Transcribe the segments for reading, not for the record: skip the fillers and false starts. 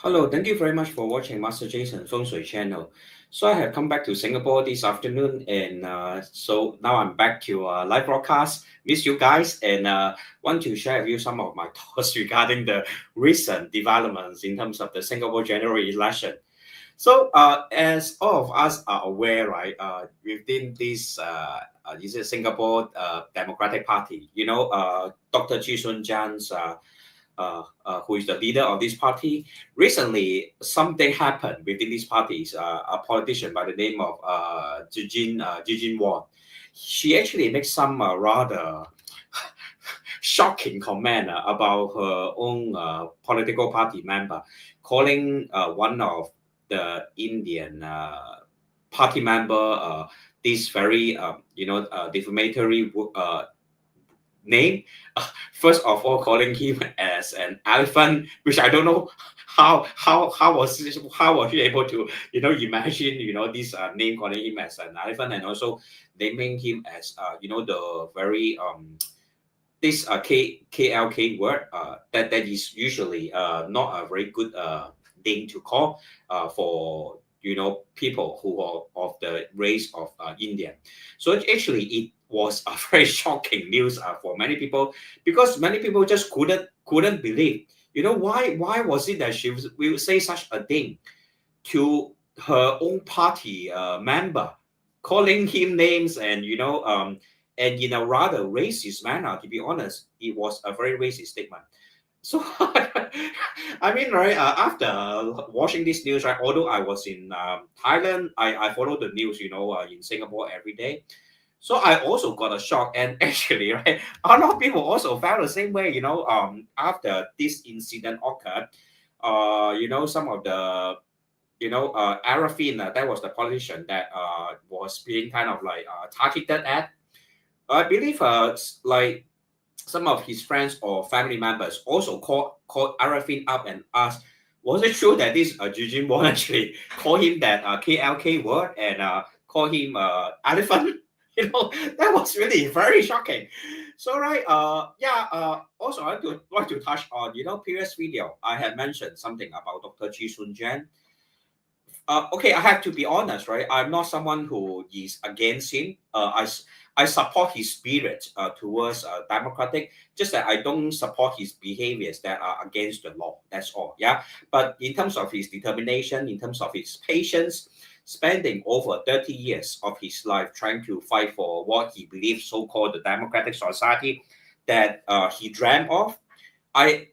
Hello, thank you very much for watching Master Jason Feng Shui channel. So I have come back to Singapore this afternoon, and so now I'm back to live broadcast. Miss you guys, and want to share with you some of my thoughts regarding the recent developments in terms of the Singapore general election. So as all of us are aware, right, within this is Singapore Democratic Party, Dr. Chee Soon Juan's who is the leader of this party. Recently, something happened within these parties. A politician by the name of Gigene Wong. She actually makes some rather shocking comment about her own political party member, calling one of the Indian party member this very defamatory name. First of all, calling him as an elephant, which I don't know how was he able to imagine this name, calling him as an elephant, and also naming him as the very this KLK word that is usually not a very good name to call for people who are of the race of Indian. So actually it was a very shocking news for many people, because many people just couldn't believe. Why was it that she will say such a thing to her own party member, calling him names, and in a rather racist manner. To be honest, it was a very racist statement. So, I mean, right, after watching this news, right, although I was in Thailand, I follow the news, in Singapore every day. So I also got a shock, and actually, right, a lot of people also felt the same way, after this incident occurred. Some of the, Ariffin, that was the politician that was being kind of like targeted at. I believe, like some of his friends or family members also called Ariffin up and asked, was it true that this Gigene Wong actually called him that KLK word and call him elephant? That was really very shocking. So right, also I want to touch on previous video I had mentioned something about Dr. Chee Soon Juan. Okay, I have to be honest, right? I'm not someone who is against him. I support his spirit towards democratic, just that I don't support his behaviors that are against the law. That's all. Yeah. But in terms of his determination, in terms of his patience, spending over 30 years of his life trying to fight for what he believes so-called the democratic society that he dreamt of, I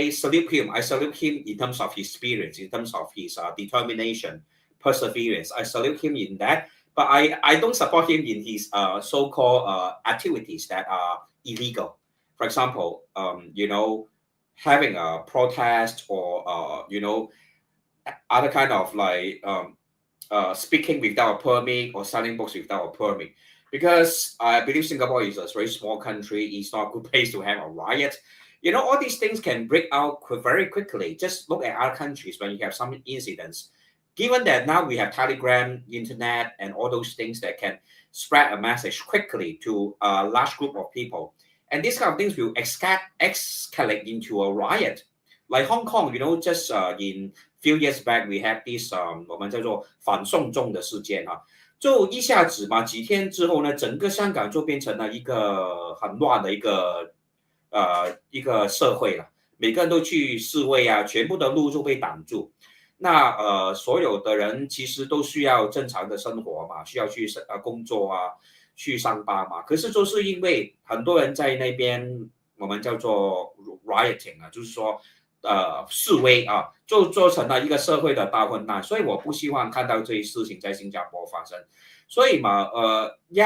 salute him. I salute him in terms of his spirit, in terms of his determination, perseverance. I salute him in that. But I don't support him in his so-called activities that are illegal. For example, having a protest or other kind of like speaking without a permit or selling books without a permit. Because I believe Singapore is a very small country. It's not a good place to have a riot. All these things can break out very quickly. Just look at other countries when you have some incidents. Given that now we have Telegram, internet, and all those things that can spread a message quickly to a large group of people. And these kind of things will escalate into a riot. Like Hong Kong, just in few years back, we had this 我们叫做反送中的事件啊，就一下子嘛，几天之后呢，整个香港就变成了一个很乱的一个社会了，每个人都去示威啊，全部的路就被挡住。那所有的人其实都需要正常的生活嘛，需要去工作啊，去上班嘛。可是就是因为很多人在那边，我们叫做 rioting 啊，就是说示威啊，就做成了一个社会的大混乱。所以我不希望看到这些事情在新加坡发生。所以嘛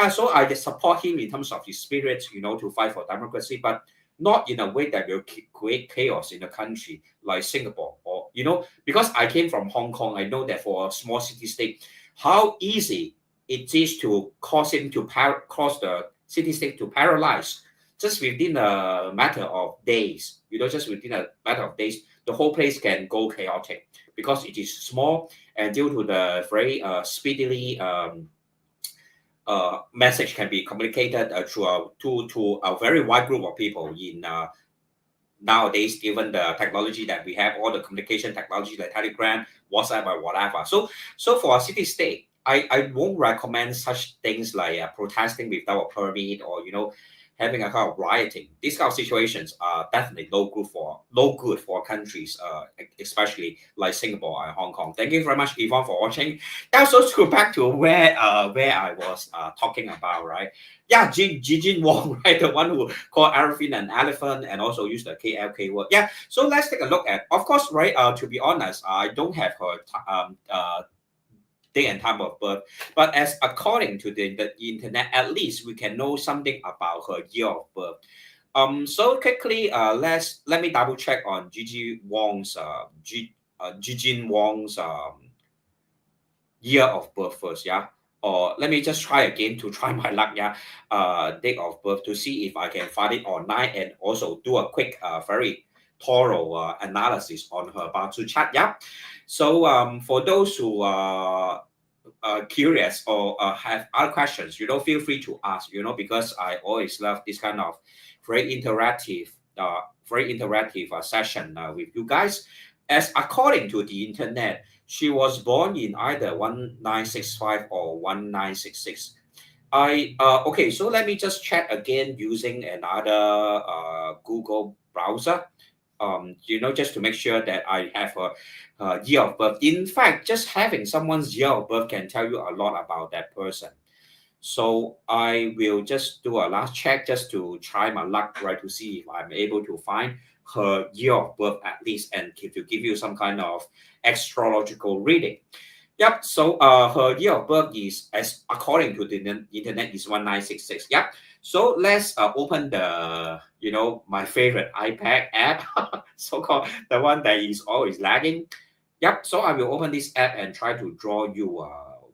，so I support him in terms of his spirit, to fight for democracy, but not in a way that will create chaos in the country like Singapore, or because I came from Hong Kong, I know that for a small city state, how easy it is to cause the city state to paralyze just within a matter of days. Just within a matter of days, the whole place can go chaotic because it is small, and due to the very speedily message can be communicated to a very wide group of people in nowadays, given the technology that we have, all the communication technology like Telegram, WhatsApp, or whatever. So for a city state, I won't recommend such things like protesting without a permit, or having a kind of rioting. These kind of situations are definitely no good for countries, especially like Singapore and Hong Kong. Thank you very much, Yvonne, for watching. Now, so to go back to where I was talking about, right? Yeah, Gigene Wong, right? The one who called Ariffin an elephant and also used the KLK word. Yeah. So let's take a look at, of course, right? To be honest, I don't have her day and time of birth, but as according to the internet, at least we can know something about her year of birth. So quickly, let me double check on Gigene Wong's year of birth first, yeah. Or let me just try again to try my luck, yeah. Date of birth to see if I can find it online and also do a quick, very thorough analysis on her Batu chart, yeah. So for those who are curious or have other questions, feel free to ask, because I always love this kind of very interactive, session with you guys. As according to the internet, she was born in either 1965 or 1966. Okay, so let me just check again using another Google browser. Just to make sure that I have a year of birth. In fact, just having someone's year of birth can tell you a lot about that person. So I will just do a last check just to try my luck, right, to see if I'm able to find her year of birth at least, and to give you some kind of astrological reading. Yep. So her year of birth is, as according to the internet, is 1966. Yep. So let's open the my favorite iPad app, so called the one that is always lagging. Yep. So I will open this app and try to draw you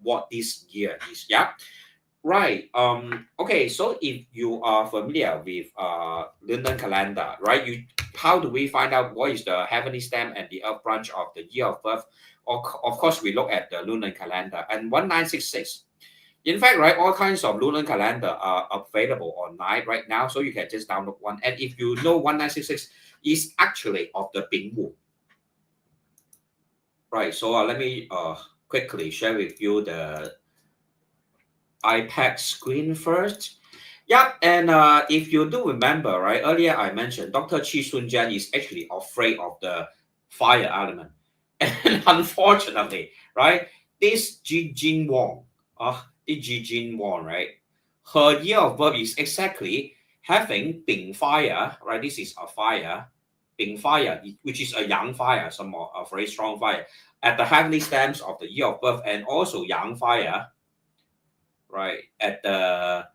what this year is. Yep. Right. Okay. So if you are familiar with lunar calendar, right? How do we find out what is the heavenly stem and the earth branch of the year of birth? Of course, we look at the lunar calendar and 1966. In fact, right, all kinds of lunar calendar are available online right now, so you can just download one. And if you know 1966 is actually of the Bing Wu. Right. So let me quickly share with you the iPad screen first. Yeah, and if you do remember, right, earlier I mentioned Dr. Chee Soon Juan is actually afraid of the fire element. And unfortunately, right, this Gigene Wong, right, her year of birth is exactly having Bing fire, right? This is a fire, Bing fire, which is a yang fire, a very strong fire, at the heavenly stems of the year of birth, and also yang fire, right, at the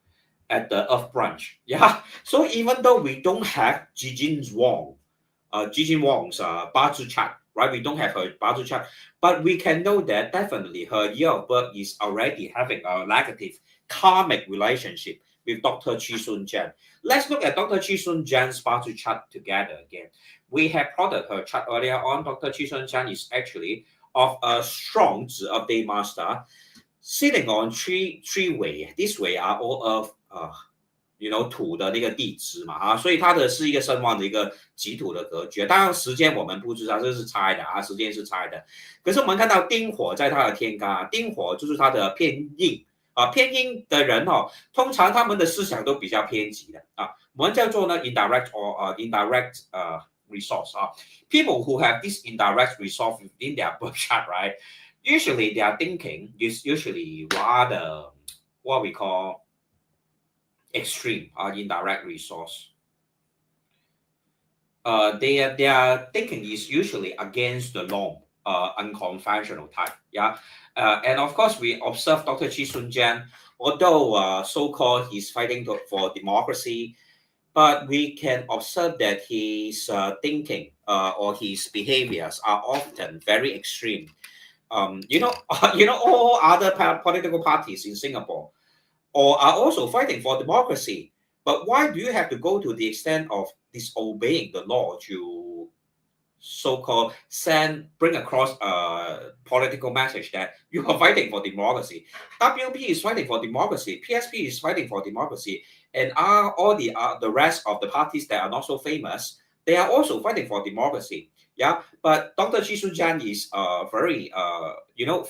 earth branch. Yeah. So even though we don't have Gigene Wong's Batu chart, right? We don't have her Batu chart, but we can know that definitely her year of birth is already having a negative karmic relationship with Dr. Chee Soon Juan. Let's look at Dr. Chee Soon Juan's Batu chart together again. We have plotted her chart earlier on. Dr. Chee Soon Juan is actually of a strong Day master, sitting on three way. This way are all of 土的那个地支嘛所以它的是一个身旺的一个己土的格局。当然时间我们不知道，这是猜的时间是猜的。可是我们看到丁火在它的天干丁火就是它的偏硬偏硬的人通常他们的思想都比较偏激的我们叫做呢 indirect or indirect resource people who have this indirect resource within their birth chart, right? Usually their thinking is usually rather what we call extreme indirect resource. Their thinking is usually against the norm, unconventional type. Yeah, and of course we observe Dr. Chee Soon Juan, although so-called he's fighting for democracy, but we can observe that his thinking or his behaviors are often very extreme. All other political parties in Singapore or are also fighting for democracy. But why do you have to go to the extent of disobeying the law to so-called bring across a political message that you are fighting for democracy? WP is fighting for democracy. PSP is fighting for democracy. And are all the rest of the parties that are not so famous They are also fighting for democracy. Yeah, but Dr. Chee Soon Juan is very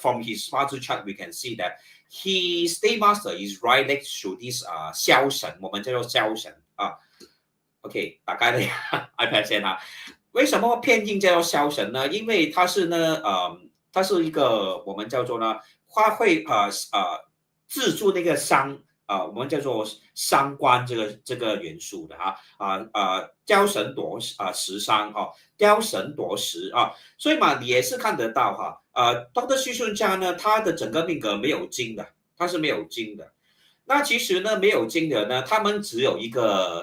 from his party chart we can see that his state master is right next to this 枭神，我们叫做枭神啊。OK， 打开了 iPad 先哈。为什么片印叫做枭神呢？因为它是呢，它是一个我们叫做呢，它会自助那个商我们叫做商官这个元素的雕神夺食伤雕神夺食所以嘛，你也是看得到Dr. Chee Soon Juan呢，他的整个命格没有金的，他是没有金的。那其实呢，没有金的呢，他们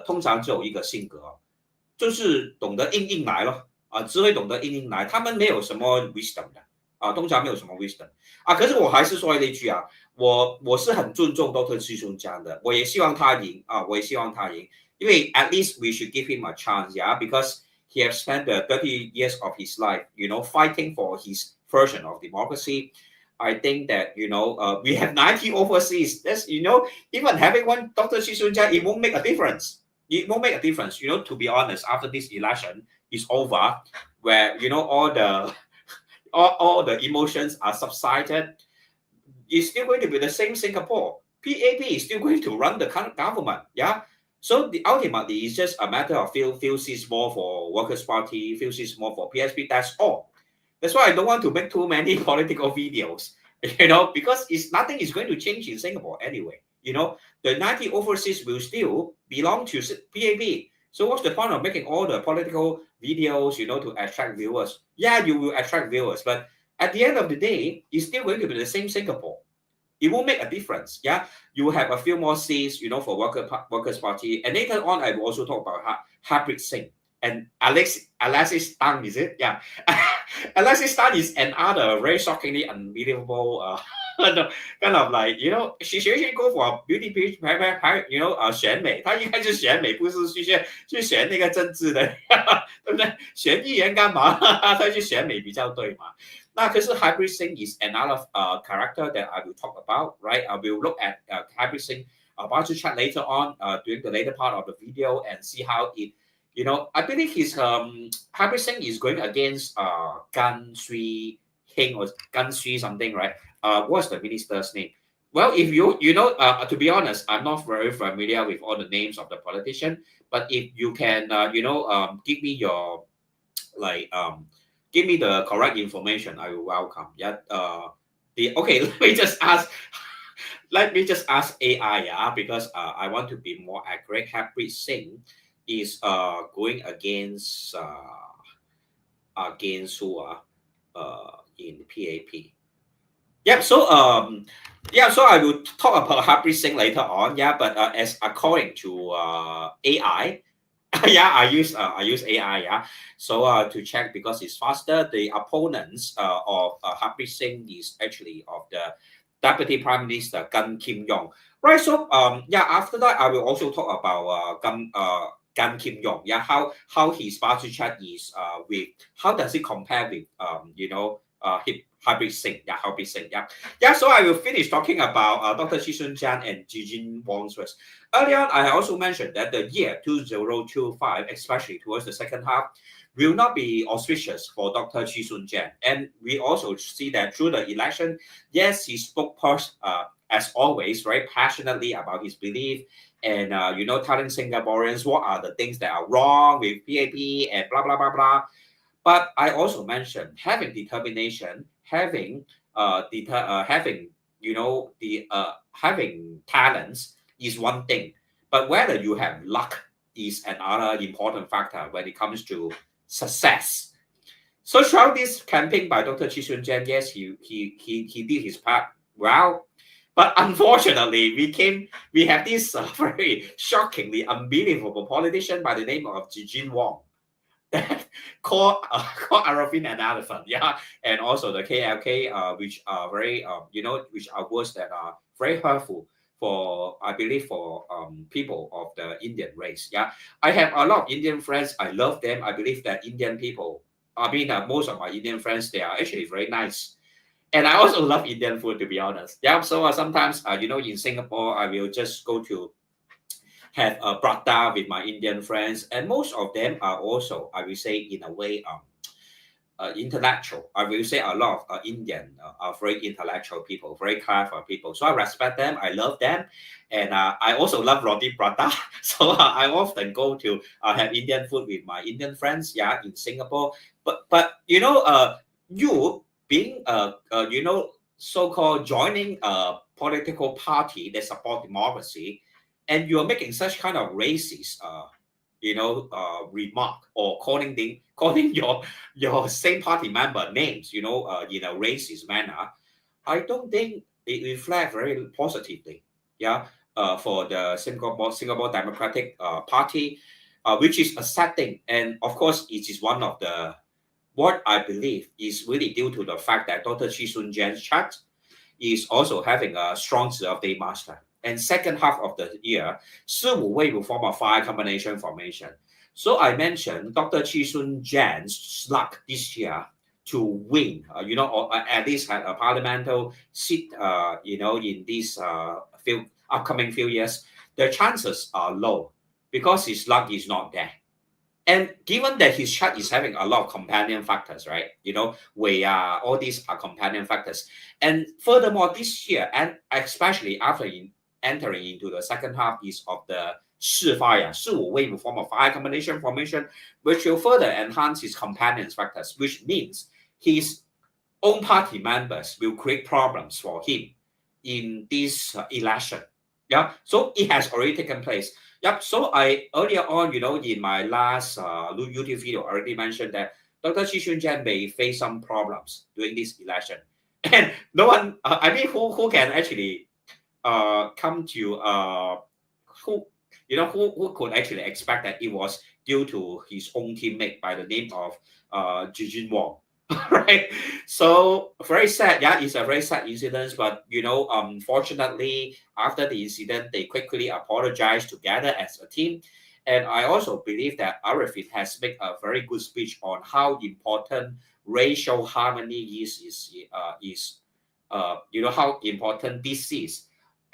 通常只有一个性格就是懂得硬来咯只会懂得硬来，他们没有什么 wisdom 的通常没有什么 wisdom 可是我还是说那句我是很尊重 Dr. Chee Soon Juan 的，我也希望他赢我也希望他赢，因为 at least we should give him a chance, yeah, because he has spent the 30 years of his life, fighting for his version of democracy. I think that we have 90 overseas. That's even having one Dr. Chee Soon Juan, it won't make a difference. It won't make a difference. To be honest, after this election is over, where all the emotions are subsided, it's still going to be the same Singapore. PAP is still going to run the government. Yeah. So ultimately, it's just a matter of few seats more for Workers' Party, few seats more for PSP. That's all. That's why I don't want to make too many political videos, because nothing is going to change in Singapore anyway. The 90 overseas will still belong to PAP. So what's the point of making all the political videos, to attract viewers? Yeah, you will attract viewers, but at the end of the day, it's still going to be the same Singapore. It won't make a difference. Yeah, you will have a few more seats, for Workers' Party. And later on, I will also talk about Harpreet Singh and Alexis Tan, is it? Yeah. Alexis Tan is another very shockingly unbelievable kind of like, she should actually go for a beauty page, 选美，她应该是选美，不是去选那个政治的，对不对？选议员干嘛？她去选美比较对嘛？那可是 Harpreet Singh is another character that I will talk about, right? I will look at Harpreet Singh about to chat later on during the later part of the video and see how it, I believe Harpreet Singh is going against Gan Shui Hing or Gan Shui something, right? What's the minister's name? Well, if to be honest, I'm not very familiar with all the names of the politician, but if you can, give me your give me the correct information, I will welcome. Yeah. Okay. Let me just ask AI. Because I want to be more accurate. Harpreet Singh is going against who in PAP. Yeah. So so I will talk about Harpreet Singh later on. Yeah, but as according to AI. Yeah, I use AI. Yeah, so to check because it's faster. The opponents of Harpreet Singh is actually of the Deputy Prime Minister Gan Kim Yong. Right. So after that I will also talk about Gan Kim Yong. Yeah, how his party chart is with how does it compare with Harpreet Singh. Yeah, Harpreet Singh. Yeah. So I will finish talking about Dr. Chee Soon Juan and Gigene Wong first. Earlier on, I also mentioned that the year 2025, especially towards the second half, will not be auspicious for Dr. Chee Soon Juan. And we also see that through the election, yes, he spoke as always, very passionately about his belief and telling Singaporeans what are the things that are wrong with PAP and blah blah blah blah. But I also mentioned having determination, having having talents is one thing, but whether you have luck is another important factor when it comes to success. So throughout this campaign by Dr. Chee Soon Juan, yes, he did his part well, but unfortunately, we have this very shockingly unbelievable politician by the name of Gigene Wong. called Ariffin and Elephant, yeah, and also the KLK, which are very, which are words that are very hurtful for, I believe, for people of the Indian race. Yeah, I have a lot of Indian friends. I love them. I believe that Indian people, most of my Indian friends, they are actually very nice. And I also love Indian food, to be honest. Yeah, so sometimes, in Singapore, I will just go to have a brother with my Indian friends, and most of them are also, I will say, in a way, intellectual. I will say a lot of Indian are very intellectual people, very clever people. So I respect them. I love them, and I also love roti prata. So I often go to have Indian food with my Indian friends. Yeah, in Singapore. But you being so-called joining a political party that support democracy, and you are making such kind of racist remark, or calling your same party member names, in a racist manner. I don't think it reflects very positively, yeah, for the Singapore Democratic Party, which is a sad thing. And of course, it is one of the what I believe is really due to the fact that Dr. Chee Soon Juan's chart is also having a strong of day master. And second half of the year, Shi Wu Wei will form a fire combination formation. So I mentioned Dr. Chee Soon Juan's luck this year to win, or at least have a parliamentary seat, in these upcoming few years. The chances are low because his luck is not there. And given that his chart is having a lot of companion factors, right? All these are companion factors. And furthermore, this year, and especially after entering into the second half is of the Shi fire, Shi Wu Wei will form a fire combination formation, which will further enhance his companion factors, which means his own party members will create problems for him in this election. Yeah, so it has already taken place. Yep. So I earlier on, in my last YouTube video, I already mentioned that Dr. Chee Soon Juan may face some problems during this election, and no one, I mean, who can actually come to who who could actually expect that it was due to his own teammate by the name of Gigene Wong. Right, so very sad. Yeah, it's a very sad incident, but fortunately after the incident they quickly apologized together as a team. And I also believe that Ariffin has made a very good speech on how important racial harmony how important this is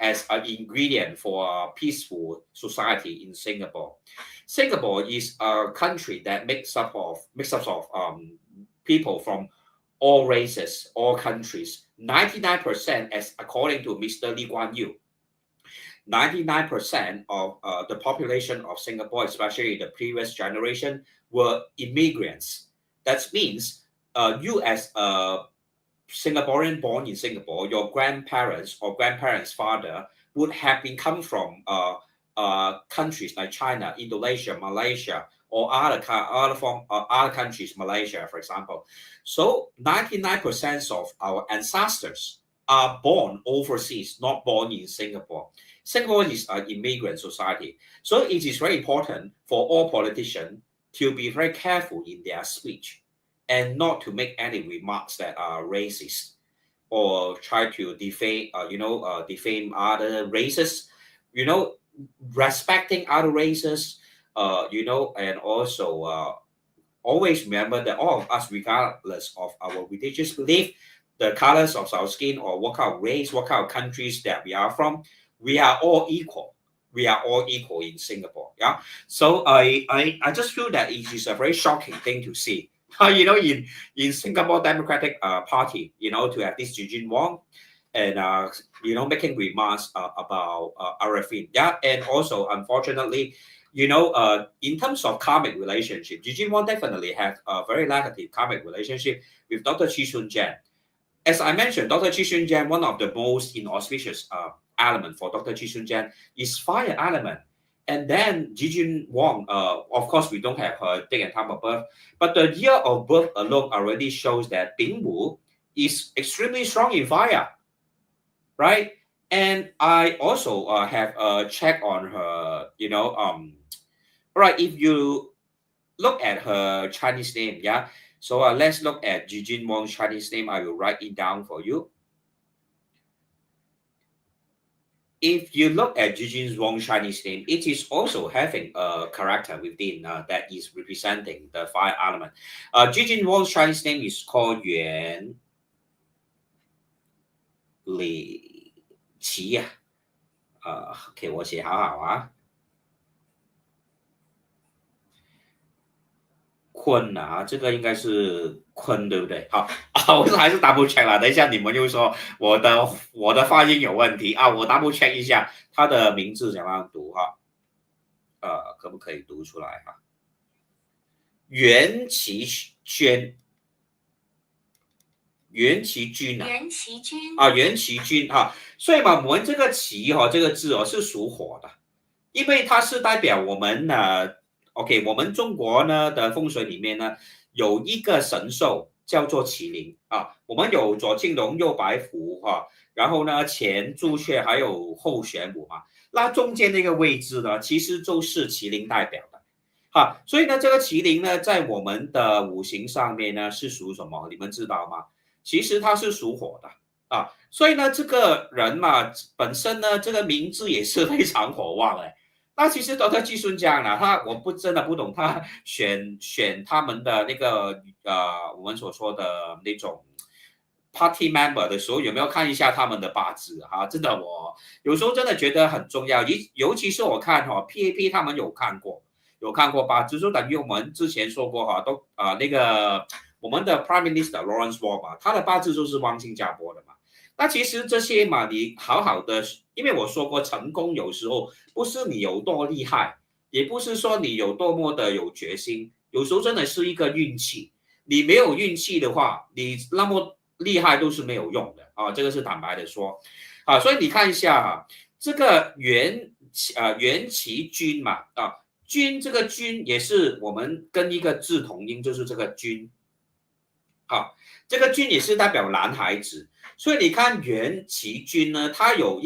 as an ingredient for a peaceful society in Singapore. Singapore is a country that makes up of people from all races, all countries. 99%, as according to Mr. Lee Kuan Yew, 99% of the population of Singapore, especially the previous generation, were immigrants. That means you as a Singaporean born in Singapore, your grandparents or grandparents' father would have been come from countries like China, Indonesia, Malaysia, or other countries, Malaysia, for example. So 99% of our ancestors are born overseas, not born in Singapore. Singapore is an immigrant society. So it is very important for all politicians to be very careful in their speech and not to make any remarks that are racist or try to defame other races. You know, respecting other races. And also always remember that all of us, regardless of our religious belief, the colors of our skin, or what kind of race, what kind of countries that we are from, we are all equal. We are all equal in Singapore. Yeah. So I just feel that it is a very shocking thing to see. In Singapore Democratic Party, to have this Gigene Wong, and making remarks about Ariffin. Yeah, and also unfortunately, in terms of karmic relationship, Gigene Wong definitely have a very negative karmic relationship with Dr. Chee Soon Juan. As I mentioned, Dr. Chee Soon Juan, one of the most inauspicious element for Dr. Chee Soon Juan is fire element. And then Gigene Wong, of course, we don't have her date and time of birth, but the year of birth alone already shows that Bing Wu is extremely strong in fire, right? And I also have a check on her, right, if you look at her Chinese name, yeah. So let's look at Gigene Wong's Chinese name. I will write it down for you. If you look at Gigene Wong's Chinese name, it is also having a character within that is representing the fire element. Gigene Wong's Chinese name is called Yuan Li Qi. OK，我写好啊。坤啊，这个应该是坤对不对？好啊，我还是 double check 啦。等一下你们又说我的发音有问题啊，我 double check 一下他的名字怎么样读哈？可不可以读出来哈？袁其娟，袁其君啊，袁其君啊，袁其君哈，所以嘛，我们这个其哈这个字哦是属火的，因为它是代表我们OK，我们中国呢的风水里面呢有一个神兽叫做麒麟啊，我们有左青龙右白虎哈，然后呢前朱雀还有后玄武嘛，那中间那个位置呢其实就是麒麟代表的。哈，所以呢，这个麒麟呢，在我们的五行上面呢是属什么？你们知道吗？其实它是属火的啊，所以呢，这个人嘛，本身呢，这个名字也是非常火旺哎。那其实都在计算这样了，我真的不懂他选他们的那个我们所说的那种 party member 的时候，有没有看一下他们的八字哈、真的我有时候真的觉得很重要，尤其是我看PAP 他们有看过八字，就等于我们之前说过都那个我们的 Prime Minister Lawrence Wong 嘛，他的八字就是旺新加坡的嘛。那其实这些嘛，你好好的，因为我说过，成功有时候不是你有多厉害，也不是说你有多么的有决心，有时候真的是一个运气。你没有运气的话，你那么厉害都是没有用的啊，这个是坦白的说啊。所以你看一下这个元其君嘛君这个君也是我们跟一个字同音，就是这个君这个君也是代表男孩子。所以你看袁其君呢，他会有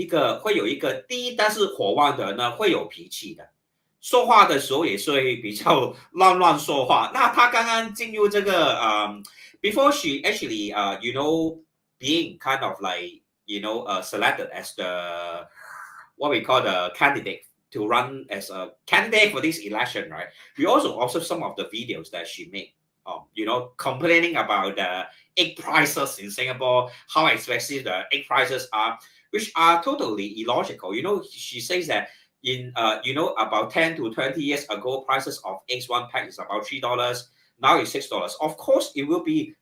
一个第一，但是火旺的人呢会有脾气的，说话的时候也是会比较乱说话。那他刚刚进入这个before she actually being kind of like selected as the what we call the candidate to run as a candidate for this election, right? We also observe some of the videos that she made, complaining about the egg prices in Singapore, how expensive the egg prices are, which are totally illogical. She says that in about 10 to 20 years ago, prices of eggs one pack is about $3. Now it's $6. Of course, it will be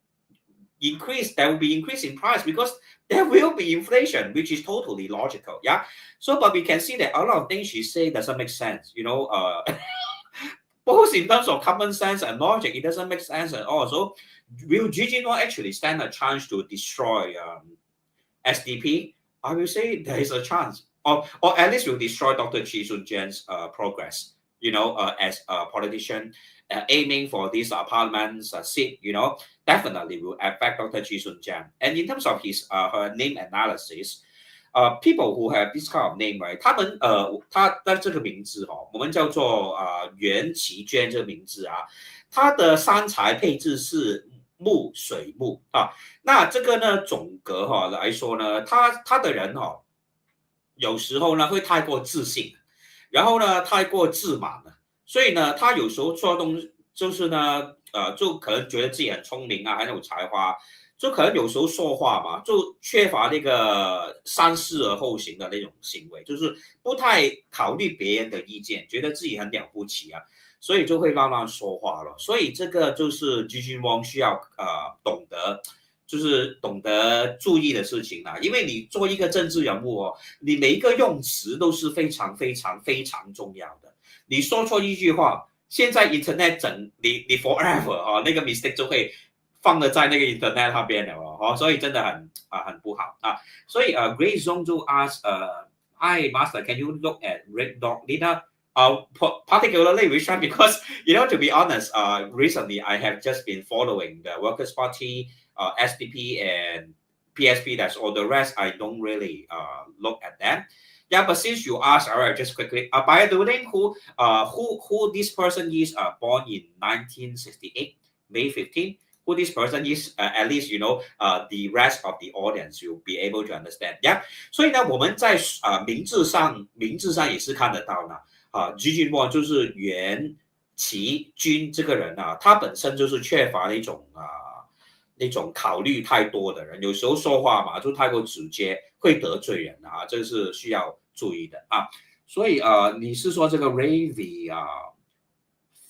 increased. There will be increase in price because there will be inflation, which is totally logical. Yeah. So, but we can see that a lot of things she say doesn't make sense. Both in terms of common sense and logic, it doesn't make sense at all. So, will Gigene Wong actually stand a chance to destroy SDP? I will say there is a chance, or at least will destroy Dr. Chee Soon Juan's progress. As a politician aiming for this parliament seat, definitely will affect Dr. Chee Soon Juan. And in terms of her name analysis, people who have this kind of name, right？ 他的这个名字我们叫做袁其娟这个名字他的三才配置是木水木那这个呢总格来说呢，他的人有时候呢会太过自信，然后呢太过自满了，所以呢他有时候做东就是呢就可能觉得自己很聪明很有才华。就可能有时候说话嘛，就缺乏那个三思而后行的那种行为，就是不太考虑别人的意见，觉得自己很了不起所以就会乱说话了。所以这个就是 Gigene Wong 需要懂得注意的事情因为你做一个政治人物你每一个用词都是非常非常非常重要的。你说错一句话，现在 Internet 你 forever 那个 mistake 就会放了在那个 internet 那边了所以真的很不好所以Grace Zong 就 ask hi master, can you look at red dog leader particularly which one? Because to be honest, recently I have just been following the Workers' Party, SDP and PSP. That's all. The rest I don't really look at them. Yeah, but since you asked, all right, just quickly. By the way, who this person is? Born in 1968, May 15. Who this person is, at least the rest of the audience you'll be able to understand. Yeah. 所以呢，我们在名字上也是看得到呢。Gigene Wong 就是袁其君这个人他本身就是缺乏那种考虑太多的人，有时候说话嘛就太过直接，会得罪人这是需要注意的所以你是说这个 Ravi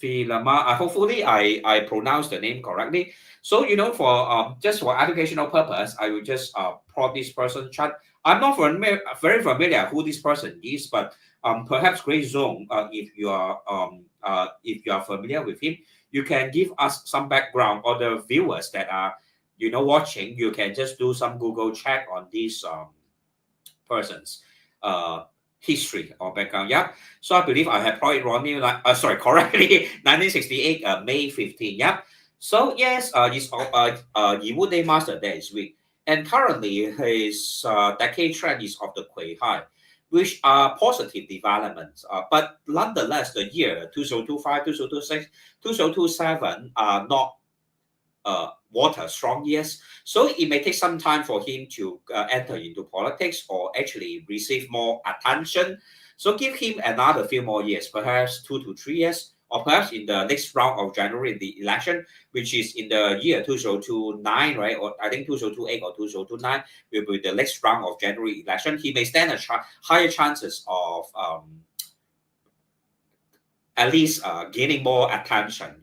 Filama. Hopefully, I pronounced the name correctly. So for just for educational purpose, I will just plot this person chart. I'm not very familiar who this person is, but perhaps Grace Zong, if you are familiar with him, you can give us some background, or the viewers that are watching. You can just do some Google check on these person's uh, history or background. Yeah. So I believe I have probably wrongly, sorry, correctly, 1968, May 15. Yeah. So yes, Yiwu Day Master Day is week. And currently his decade trend is of the Kui High, which are positive developments. But nonetheless, the year 2025, 2026, 2027 are not water strong years. So it may take some time for him to enter into politics or actually receive more attention. So give him another few more years, perhaps 2 to 3 years, or perhaps in the next round of January, the election, which is in the year 2029, right? Or I think 2028 or 2029 will be the next round of January election. He may stand higher chances of at least gaining more attention.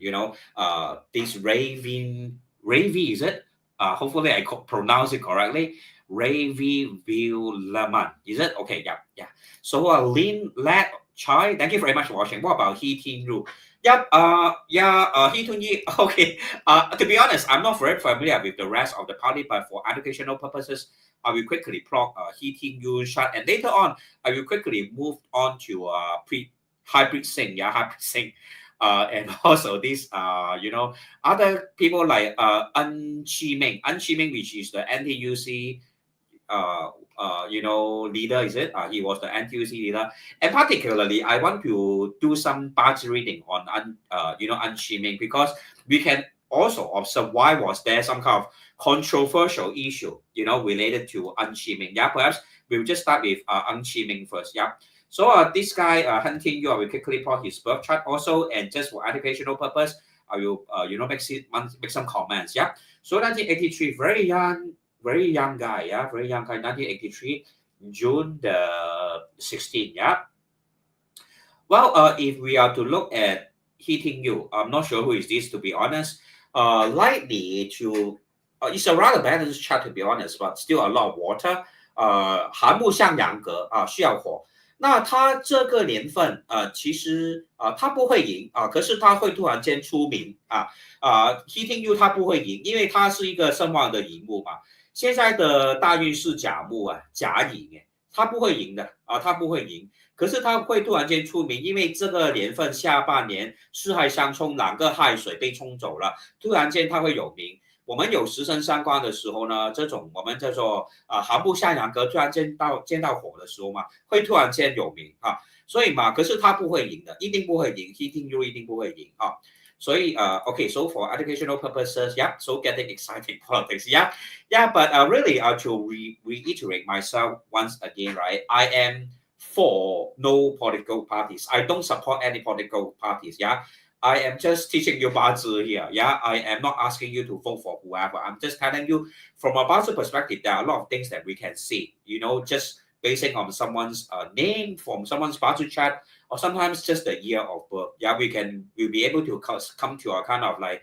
This Ravi, is it? Hopefully I pronounce it correctly. Ravi Villaman, is it? Okay, yeah, yeah. So Lin Lat Chai, thank you very much for watching. What about He Tin Ru? Yep, He Tun Yi. Okay. To be honest, I'm not very familiar with the rest of the party, but for educational purposes, I will quickly plot He Tin Yu shot, and later on, I will quickly move on to hybrid sing, yeah, hybrid sing. And also this, other people like An Chi Ming, which is the NTUC, leader, is it? He was the NTUC leader. And particularly, I want to do some batch reading on, An Chi Ming, because we can also observe why was there some kind of controversial issue, related to An Chi Ming. Yeah, perhaps we'll just start with An Chi Ming first. Yeah. So this guy, Hunting Yu, I will quickly plot his birth chart also, and just for educational purpose, I will, make some comments. Yeah. So 1983, very young guy. Yeah, very young guy. 1983, June the 16th. Yeah. Well, if we are to look at Hitting You, I'm not sure who is this, to be honest. Likely to, it's a rather balanced chart, to be honest, but still a lot of water. 寒木向阳格需要火。那他这个年份，其实他不会赢可是他会突然间出名Hitting You 他不会赢，因为他是一个声望的荧幕嘛。现在的大运是甲木甲乙他不会赢的他不会赢。可是他会突然间出名，因为这个年份下半年四害相冲，两个亥水被冲走了，突然间他会有名。我们有食神相关的时候呢，这种我们叫做寒木向阳格，突然见到火的时候嘛，会突然间有名所以嘛，可是他不会赢的，一定不会赢 ，Hitting You 一定不会赢所以okay, so for educational purposes, yeah, so getting exciting politics, but really to reiterate myself once again, right? I am for no political parties. I don't support any political parties. Yeah, I am just teaching you Bazi here. Yeah, I am not asking you to vote for whoever. I'm just telling you from a Bazi perspective, there are a lot of things that we can see. Just basing on someone's name, from someone's Bazi chat, or sometimes just the year of birth. Yeah, we'll be able to come to a kind of like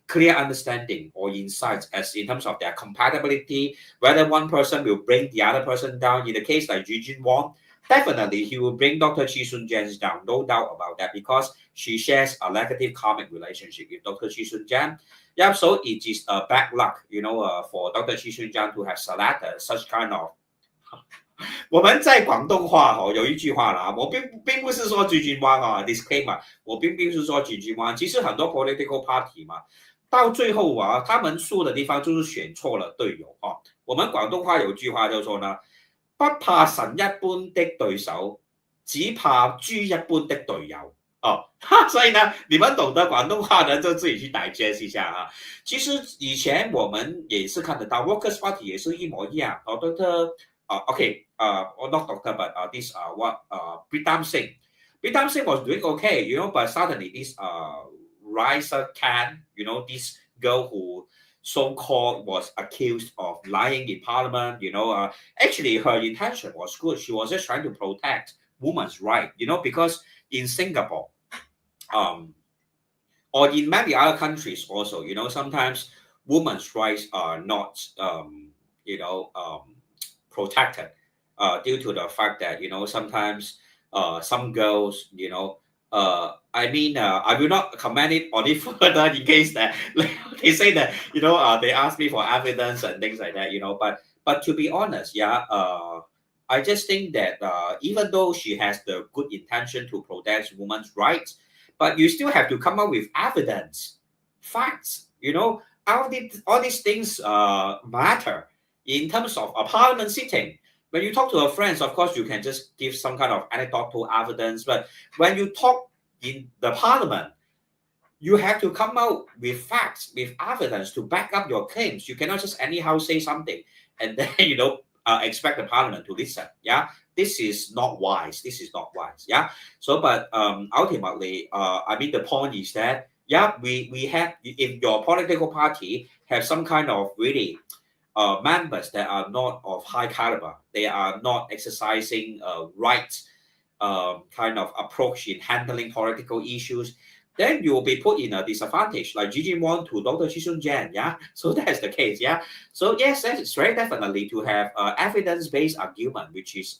clear understanding or insights as in terms of their compatibility, whether one person will bring the other person down. In the case like Gigene Wong, definitely he will bring Dr. Chee Soon Juan down, no doubt about that, because she shares a negative karmic relationship with Dr. Chee Soon Juan. Yeah, so it is a bad luck, for Dr. Chee Soon Juan to have selected such kind of 我们在广东话有一句话啦，我并不是说 Gigene Wong disclaimer， 我并不是说 Gigene Wong， 其实很多 political party 嘛，到最后他们输的地方就是选错了队友我们广东话有句话叫做呢，不怕神一般的對手，只怕豬一般的隊友所以呢，你们懂得广东话的就自己去digest一下其實以前我們也是看得到 Workers Party 也是一模一樣okay, not doctor, but this Pritam Singh. Pritam Singh was doing okay, but suddenly this Raisa Khan, this girl who so-called was accused of lying in parliament, actually her intention was good. She was just trying to protect women's right, because in Singapore, um, or in many other countries also, sometimes women's rights are not, protected due to the fact that, sometimes some girls, I will not comment it on it further in case that like, they say that, they ask me for evidence and things like that, but to be honest, yeah, I just think that even though she has the good intention to protect women's rights, but you still have to come up with evidence, facts. All these things matter in terms of a parliament sitting. When you talk to your friends, of course, you can just give some kind of anecdotal evidence. But when you talk in the parliament, you have to come out with facts, with evidence to back up your claims. You cannot just anyhow say something and then expect the parliament to listen. Yeah, this is not wise. This is not wise. Yeah. So, but ultimately, the point is that yeah, we have, if your political party have some kind of really members that are not of high caliber, they are not exercising right kind of approach in handling political issues, then you will be put in a disadvantage, like Gigene Wong to Dr. Chee Soon Juan. Yeah, so that's the case. Yeah, so yes, that is very definitely to have evidence-based argument, which is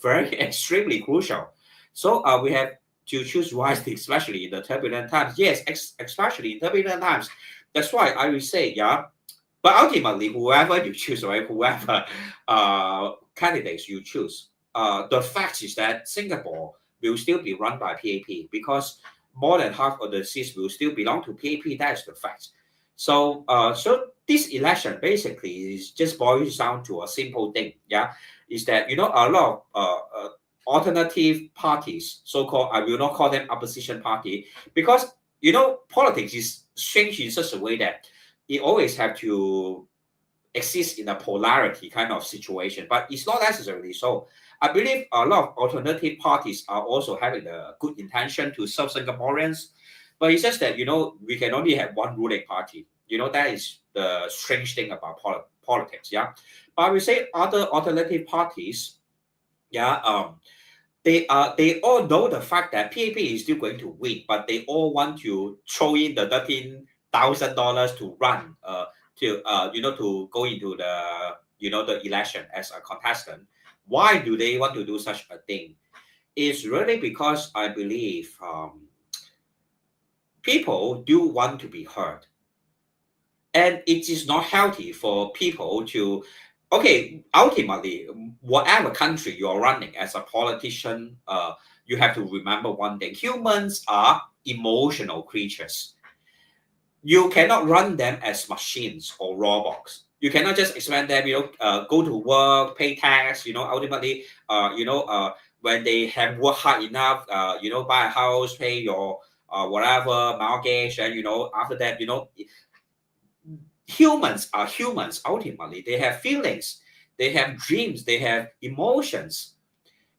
very extremely crucial. So we have to choose wisely, especially in the turbulent times. Yes, especially in turbulent times. That's why I will say, yeah. But ultimately, whoever you choose, right, whoever candidates you choose, the fact is that Singapore will still be run by PAP because more than half of the seats will still belong to PAP. That is the fact. So this election basically is just boils down to a simple thing. Yeah, is that a lot of alternative parties, so-called, I will not call them opposition party, because politics is strange in such a way that it always have to exist in a polarity kind of situation, but it's not necessarily so. I believe a lot of alternative parties are also having a good intention to serve Singaporeans, but it's just that we can only have one ruling party. That is the strange thing about politics. Yeah, but I would say other alternative parties, yeah, they all know the fact that PAP is still going to win, but they all want to throw in the $13,000 to run, to go into the the election as a contestant. Why do they want to do such a thing? It's really because I believe people do want to be heard, and it is not healthy for people to. Okay, ultimately, whatever country you are running as a politician, you have to remember one thing: humans are emotional creatures. You cannot run them as machines or robots. You cannot just expect them, go to work, pay tax, ultimately, when they have worked hard enough, buy a house, pay your whatever mortgage, and after that, humans are humans. Ultimately, they have feelings, they have dreams, they have emotions.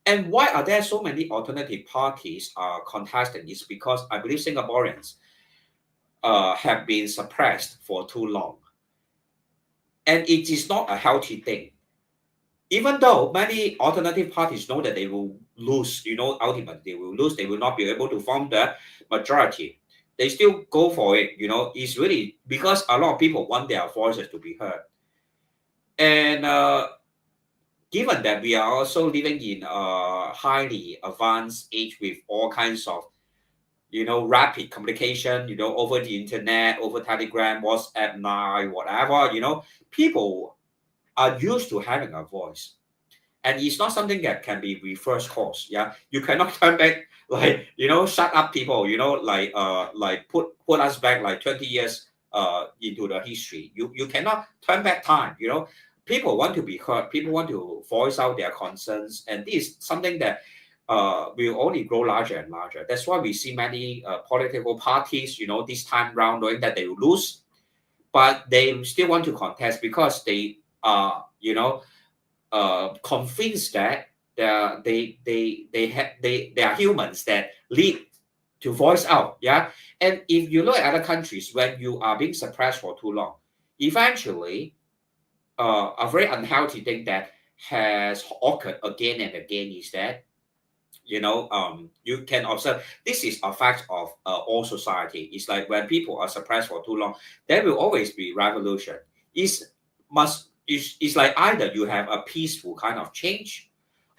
And why are there so many alternative parties contesting? Is because I believe Singaporeans have been suppressed for too long. And it is not a healthy thing. Even though many alternative parties know that they will lose, ultimately they will lose, they will not be able to form the majority. They still go for it, it's really because a lot of people want their voices to be heard. And given that we are also living in a highly advanced age with all kinds of rapid communication, over the internet, over Telegram, WhatsApp, now, whatever, people are used to having a voice. And it's not something that can be reverse course. Yeah. You cannot turn back, like, shut up people, like put us back like 20 years into the history. You cannot turn back time, People want to be heard, people want to voice out their concerns, and this is something that will only grow larger and larger. That's why we see many political parties, this time round, knowing that they will lose, but they still want to contest because they are, convinced that they are humans that lead to voice out. Yeah, and if you look at other countries, when you are being suppressed for too long, eventually, a very unhealthy thing that has occurred again and again is that you can observe this is a fact of all society. It's like when people are suppressed for too long, there will always be revolution. It's like either you have a peaceful kind of change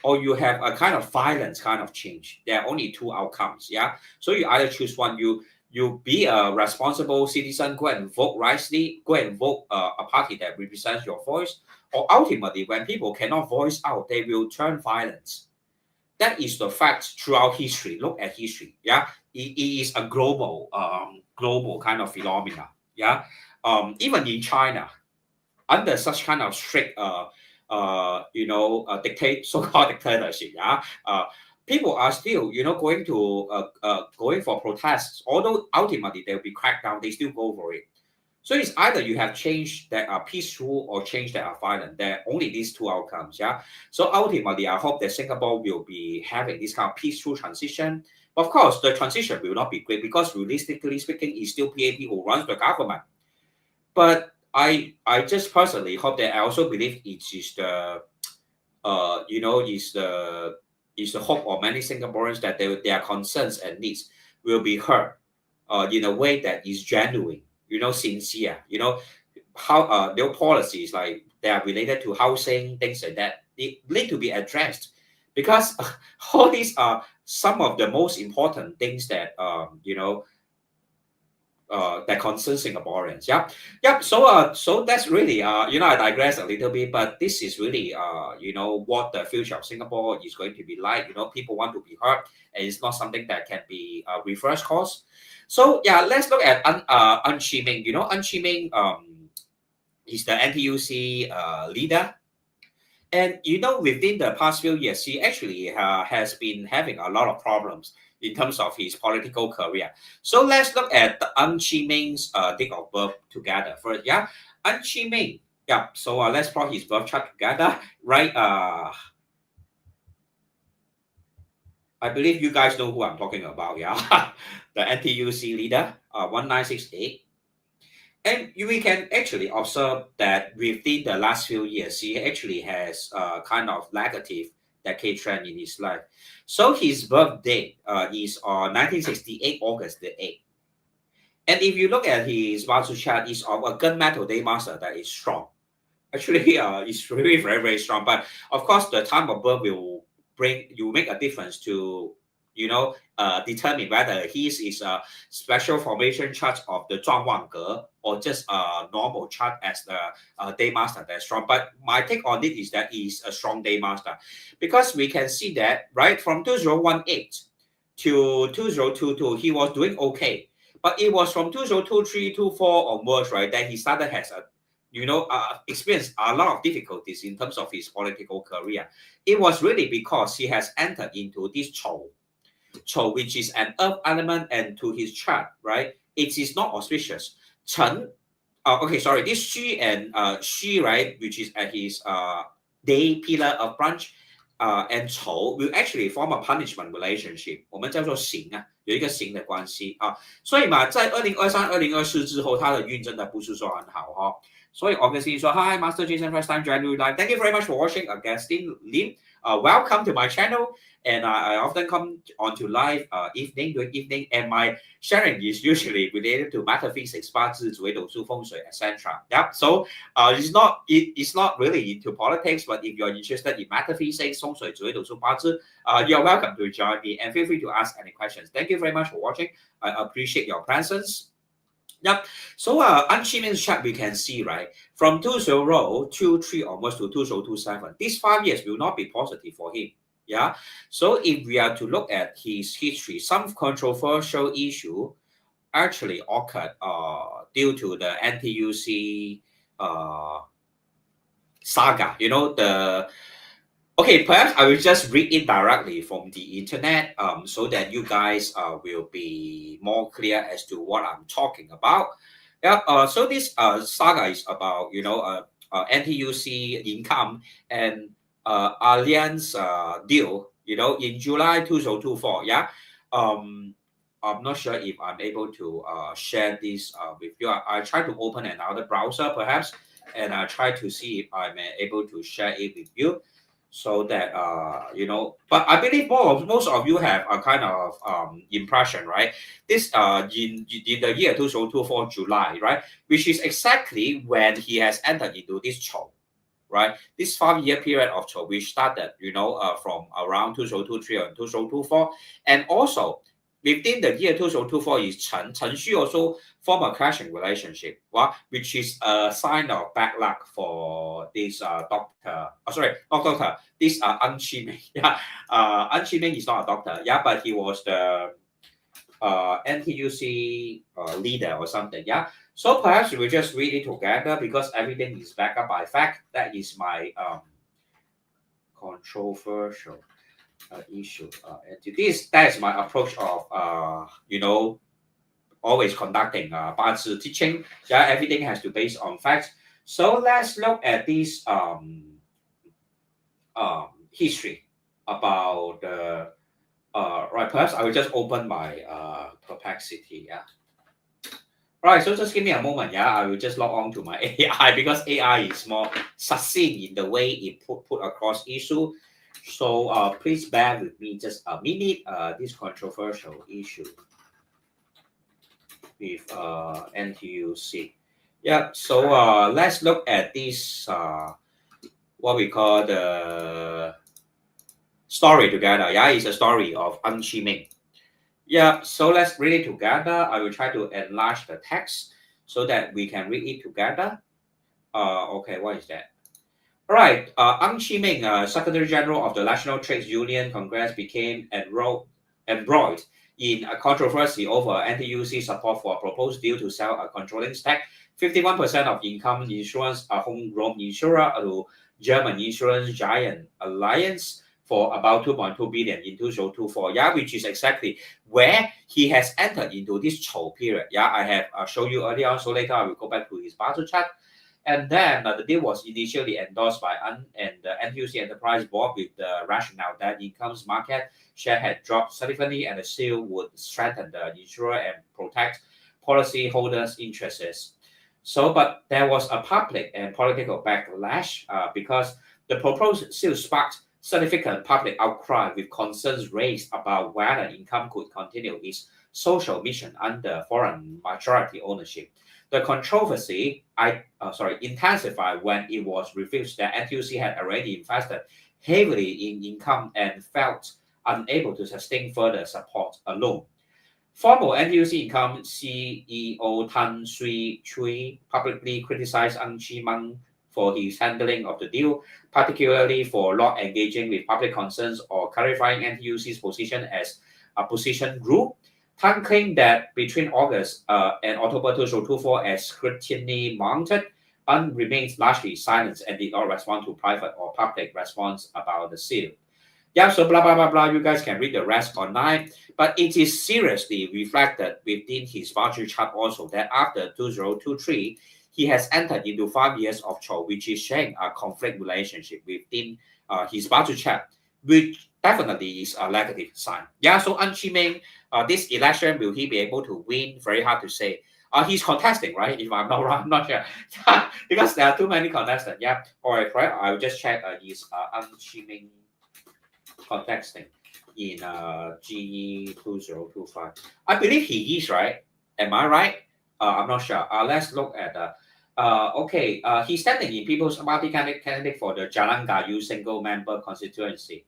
or you have a kind of violence kind of change. There are only two outcomes. Yeah. So you either choose one. You be a responsible citizen, go and vote wisely, go and vote a party that represents your voice, or ultimately, when people cannot voice out, they will turn violence. That is the fact throughout history. Look at history. Yeah, it is a global kind of phenomena. Yeah, even in China, under such kind of strict dictate so-called dictatorship. Yeah, people are still going for protests. Although ultimately there will be crackdown, they still go for it. So it's either you have change that are peaceful or change that are violent. There are only these two outcomes. Yeah. So ultimately, I hope that Singapore will be having this kind of peaceful transition. Of course, the transition will not be great because realistically speaking, it's still PAP who runs the government. But I just personally hope that I also believe it is the is the hope of many Singaporeans that their concerns and needs will be heard in a way that is genuine, sincere, how their policies like they are related to housing, things like that. They need to be addressed because all these are some of the most important things that that concerns Singaporeans. Yep, yep. So that's really I digress a little bit, but this is really what the future of Singapore is going to be like. People want to be heard, and it's not something that can be reverse course. So yeah, let's look at An Chee Meng. An Chee Meng is the NTUC leader. And within the past few years, he actually has been having a lot of problems in terms of his political career. So let's look at the An Chee Meng's date of birth together first. Yeah, An Chee Meng. Yeah. So let's plot his birth chart together, right? I believe you guys know who I'm talking about. Yeah, the NTUC leader, 1968. And we can actually observe that within the last few years, he actually has a kind of negative decade trend in his life. So his birth date is on 1968, August the 8th. And if you look at his Vasu chart, it's of a gunmetal day master that is strong. Actually, it's really very, very strong. But of course, the time of birth will make a difference to determine whether his is a special formation chart of the Zhuang Wang Ge or just a normal chart as the day master that's strong. But my take on it is that he's a strong day master because we can see that right from 2018 to 2022 he was doing okay, but it was from 2023 to 4 onwards, right, that he started has a experienced a lot of difficulties in terms of his political career. It was really because he has entered into this Chou, which is an earth element, and to his chart, right, it is not auspicious. Chen, this Xu and Xu, right, which is at his day pillar of branch, and Chou will actually form a punishment relationship. 我们叫做刑啊，有一个刑的关系啊，所以嘛，在2023、2024之后，他的运真的不是说很好哈。所以 Augustine 说 Hi Master Jason, first time January live. Thank you very much for watching. Augustine Lim, welcome to my channel. And I often come onto live during evening, and my sharing is usually related to metaphysics, 八字、紫微斗数、风水, etc. Yep. So it's not really into politics, but if you're interested in metaphysics, 风水、紫微斗数、八字, you're welcome to join me and feel free to ask any questions. Thank you very much for watching. I appreciate your presence. Yep. So An Chee Meng's chart we can see, right, from 2023 onwards to 2027, these 5 years will not be positive for him. Yeah. So if we are to look at his history, some controversial issue actually occurred due to the NTUC saga. Okay, perhaps I will just read it directly from the internet so that you guys will be more clear as to what I'm talking about. Yeah, so this saga is about, NTUC income and alliance deal, in July 2024. Yeah. I'm not sure if I'm able to share this with you. I try to open another browser perhaps, and I try to see if I'm able to share it with you. So that but I believe most of you have a kind of impression, right? This in the year 2024 July, right, which is exactly when he has entered into this Chou, right? This 5 year period of Chou, which started, from around 2023 and 2024, and also within the year 2024 is Chen Xu also form a clashing relationship, well, which is a sign of bad luck for this doctor. Oh, sorry, not doctor. This Ang Chi Ming. Yeah, Ang Chi Ming is not a doctor. Yeah, but he was the NTUC leader or something. Yeah. So perhaps we just read it together because everything is backed up by fact. That is my controversial issue. And that is my approach of always conducting 八字 teaching. Yeah, everything has to base on facts. So let's look at this history about the right. Perhaps I will just open my perplexity. Yeah. Right, so just give me a moment, yeah. I will just log on to my AI because AI is more succinct in the way it put across issue. So please bear with me just a minute. This controversial issue with NTUC. Yeah, so let's look at this what we call the story together. Yeah, it's a story of Ang Chi Ming. Yeah, so let's read it together. I will try to enlarge the text so that we can read it together. Okay, what is that? All right, Ang Chi Ming, Secretary General of the National Trades Union Congress, became embroiled in a controversy over NTUC support for a proposed deal to sell a controlling stake, 51% of income insurance, a homegrown insurer, to German insurance giant Alliance for about 2.2 billion in 2024. Yeah, which is exactly where he has entered into this Chou period. Yeah, I have showed you earlier on, so later I will go back to his battle chart. And then the deal was initially endorsed by and the NTUC Enterprise Board with the rationale that income's market share had dropped significantly and the sale would strengthen the insurer and protect policyholders' interests. So, but there was a public and political backlash because the proposed sale sparked significant public outcry with concerns raised about whether income could continue its social mission under foreign majority ownership. The controversy intensified when it was revealed that NTUC had already invested heavily in income and felt unable to sustain further support alone. Former NTUC Income CEO Tan Sui Chui publicly criticized Ang Chi Ming for his handling of the deal, particularly for not engaging with public concerns or clarifying NTUC's position as a position group. Tan claimed that between August and October 2024, as scrutiny mounted, Ang remains largely silent and did not respond to private or public response about the sale. Yeah, so blah, blah, blah, blah. You guys can read the rest online. But it is seriously reflected within his budget chart also that after 2023, he has entered into 5 years of Chou, which is showing a conflict relationship within his budget chart, which definitely is a negative sign. Yeah, so Ang Chi Ming, this election, will he be able to win? Very hard to say. He's contesting, right? If I'm not wrong, I'm not sure. Because there are too many contestants. Yeah. All right, right. I'll just check his Ang Chi Ming contesting in GE 2025. I believe he is, right? Am I right? I'm not sure. Let's look at okay. He's standing in People's Party candidate for the Jalan Gayu single member constituency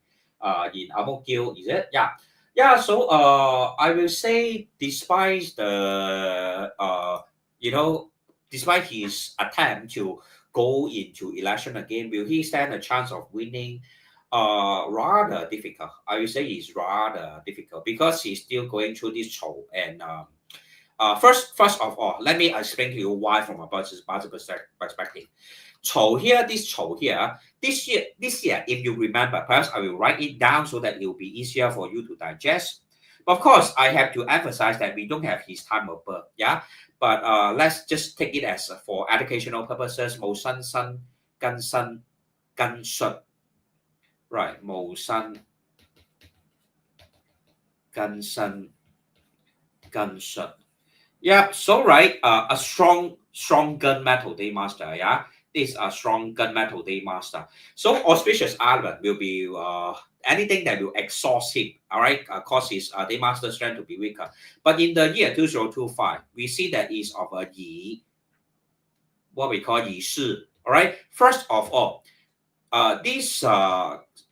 in Amokyo, is it? Yeah. Yeah, so I will say despite the despite his attempt to go into election again, will he stand a chance of winning? Rather difficult. I will say it's rather difficult because he's still going through this Chou. And first of all, let me explain to you why from a budget perspective. Chou here, this year, if you remember, perhaps I will write it down so that it will be easier for you to digest. But of course, I have to emphasize that we don't have his time of birth, yeah. But let's just take it as for educational purposes. 冇新生更新更述 right, 冇新更新更述 yeah, so right, a strong gunmetal day master, yeah, this strong gunmetal day master. So auspicious element will be anything that will exhaust him, all right, cause his day master strength to be weaker. But in the year 2025, we see that is of a yi, what we call yi shi. All right. First of all, this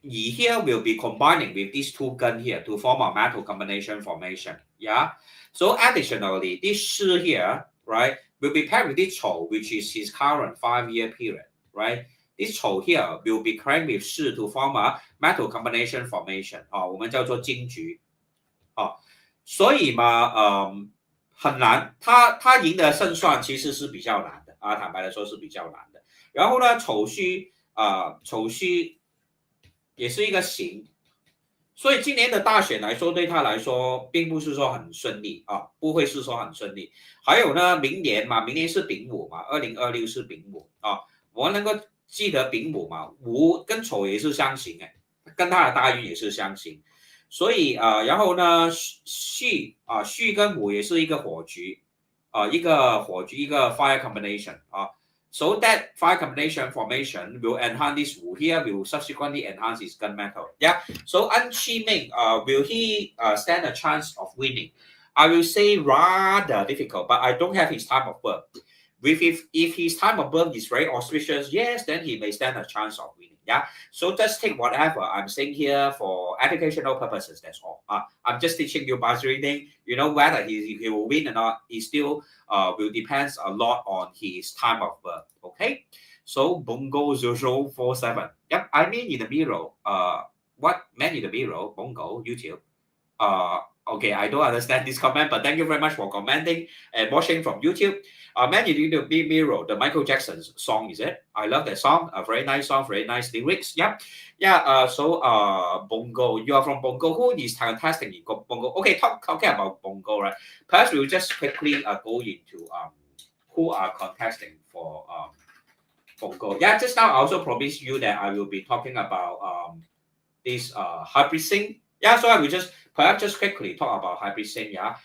yi here will be combining with these two gun here to form a metal combination formation. Yeah. So additionally, this shi here, right, will be paired with this chou, which is his current 5-year period, right? This chou here will be paired with shi to form a metal combination formation. 我们叫做金桔。所以嘛，很难，他赢的胜算其实是比较难的啊，坦白的说是比较难的。然后呢，丑戌也是一个刑，所以今年的大选来说，对他来说并不是说很顺利啊，不会是说很顺利。还有呢，明年嘛，明年是丙午嘛，2026是丙午啊，我们能够记得丙午嘛，午跟丑也是相刑哎，跟他的大运也是相刑。所以然后呢，戌跟午也是一个火局，一个火局，一个 fire combination 啊。So that fire combination formation will enhance this Wu here, will subsequently enhance his gunmetal. Yeah. So An Chi Ming, will he stand a chance of winning? I will say rather difficult, but I don't have his time of birth. If his time of birth is very auspicious, yes, then he may stand a chance of winning. Yeah. So just take whatever I'm saying here for educational purposes. That's all. I'm just teaching you buzz reading. You know whether he will win or not. He still will depends a lot on his time of birth. Okay. So Bongo 0047. Yep. I mean in the mirror. What man in the mirror? Bongo YouTube. Okay, I don't understand this comment, but thank you very much for commenting and watching from YouTube. Man in the Mirror, the Michael Jackson song, is it? I love that song. A very nice song, very nice lyrics. Yeah. Yeah. So Bongo, you are from Bongo. Who is contesting in Bongo? Okay, talking about Bongo, right? Perhaps we'll just quickly go into who are contesting for Bongo. Yeah, just now I also promised you that I will be talking about this hybrid sing. Yeah, so I will just perhaps just quickly talk about hybrid sing. Yeah.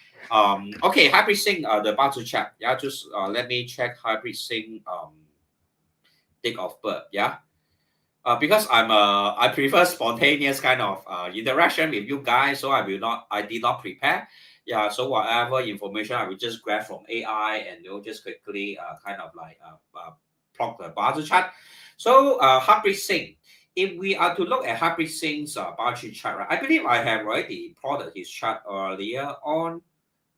Okay, hybrid sing. The about to check. Yeah, just let me check hybrid sing. Date of birth. Yeah. Because I prefer spontaneous kind of interaction with you guys, so I did not prepare. Yeah, so whatever information I will just grab from AI and just quickly kind of like plot the bar chart. So hybrid sing. If we are to look at hybrid sing's bar chart, right, I believe I have already plotted his chart earlier on.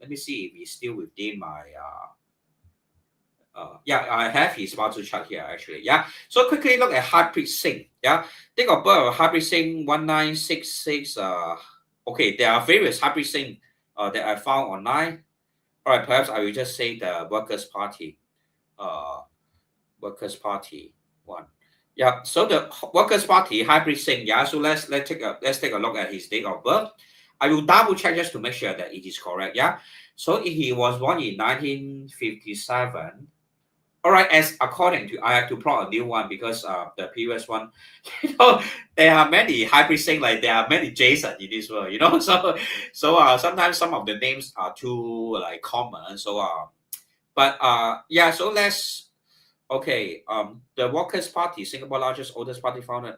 Let me see if he's still within my yeah, I have his bar chart here actually. Yeah. So quickly look at hybrid sing. Yeah. Think of birth hybrid sing 1966. Okay, there are various hybrid sing that I found online. All right, perhaps I will just say the Workers' Party. Workers' Party one. Yeah, so the Workers' Party hybrid sing. Yeah, so let's take a look at his date of birth. I will double check just to make sure that it is correct. Yeah, so he was born in 1957. All right, as according to I have to plot a new one because the previous one, there are many hybrid sing, like there are many Jason in this world. So sometimes some of the names are too like common. So but yeah, so let's. Okay, the Workers' Party, Singapore largest oldest party founded.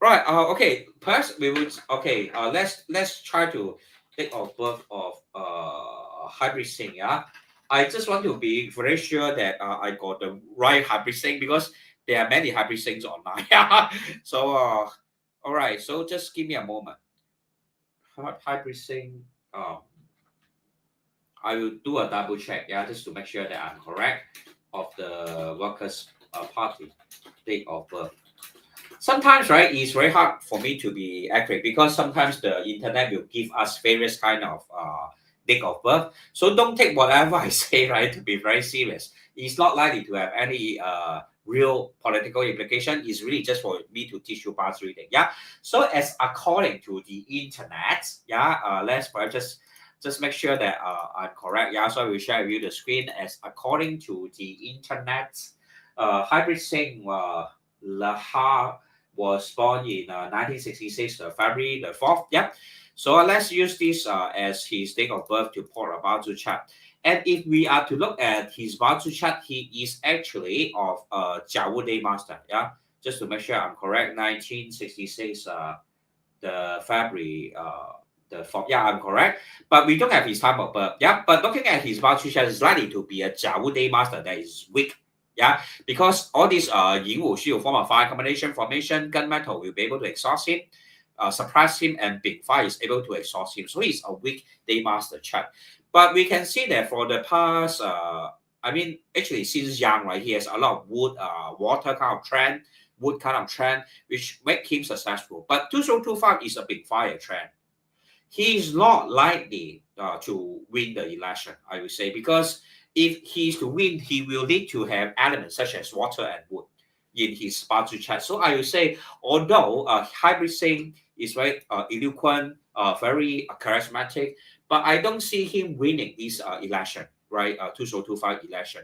Right. Okay. Perhaps we would. Okay. Let's try to take of birth of hybrid sing. Yeah. I just want to be very sure that I got the right hybrid sing because there are many hybrid sings online. Yeah. So all right. So just give me a moment. Hybrid sing. I will do a double check, yeah, just to make sure that I'm correct of the Workers' Party date of birth. Sometimes, right, it's very hard for me to be accurate because sometimes the internet will give us various kind of date of birth. So don't take whatever I say, right, to be very serious. It's not likely to have any real political implication. It's really just for me to teach you past reading, yeah. So as according to the internet, yeah, let's perhaps just make sure that I'm correct. Yeah, so I will share with you the screen as according to the internet. Hybrid Singh Lahar was born in 1966, February the 4th. Yeah. So let's use this as his date of birth to plot about to chat. And if we are to look at his Baozi chart, he is actually of Jiawu Day Master. Yeah, just to make sure I'm correct, 1966, the February, the 4th. Yeah, I'm correct. But we don't have his time of birth. Yeah, but looking at his Baozi chart, is likely to be a Jiawu Day Master that is weak. Yeah, because all these Yin Wu Shi form a fire combination formation, gunmetal will be able to exhaust him, suppress him, and Big Fire is able to exhaust him. So he's a weak Day Master chart. But we can see that for the past, I mean, actually since young, right, he has a lot of wood, water kind of trend, wood kind of trend, which make him successful. But 2025 is a Big Fire trend. He is not likely to win the election, I would say, because if he is to win, he will need to have elements such as water and wood in his Baozi chart. So I would say, although Hybrid Singh is very eloquent, very charismatic, but I don't see him winning this election, right? 2025 election.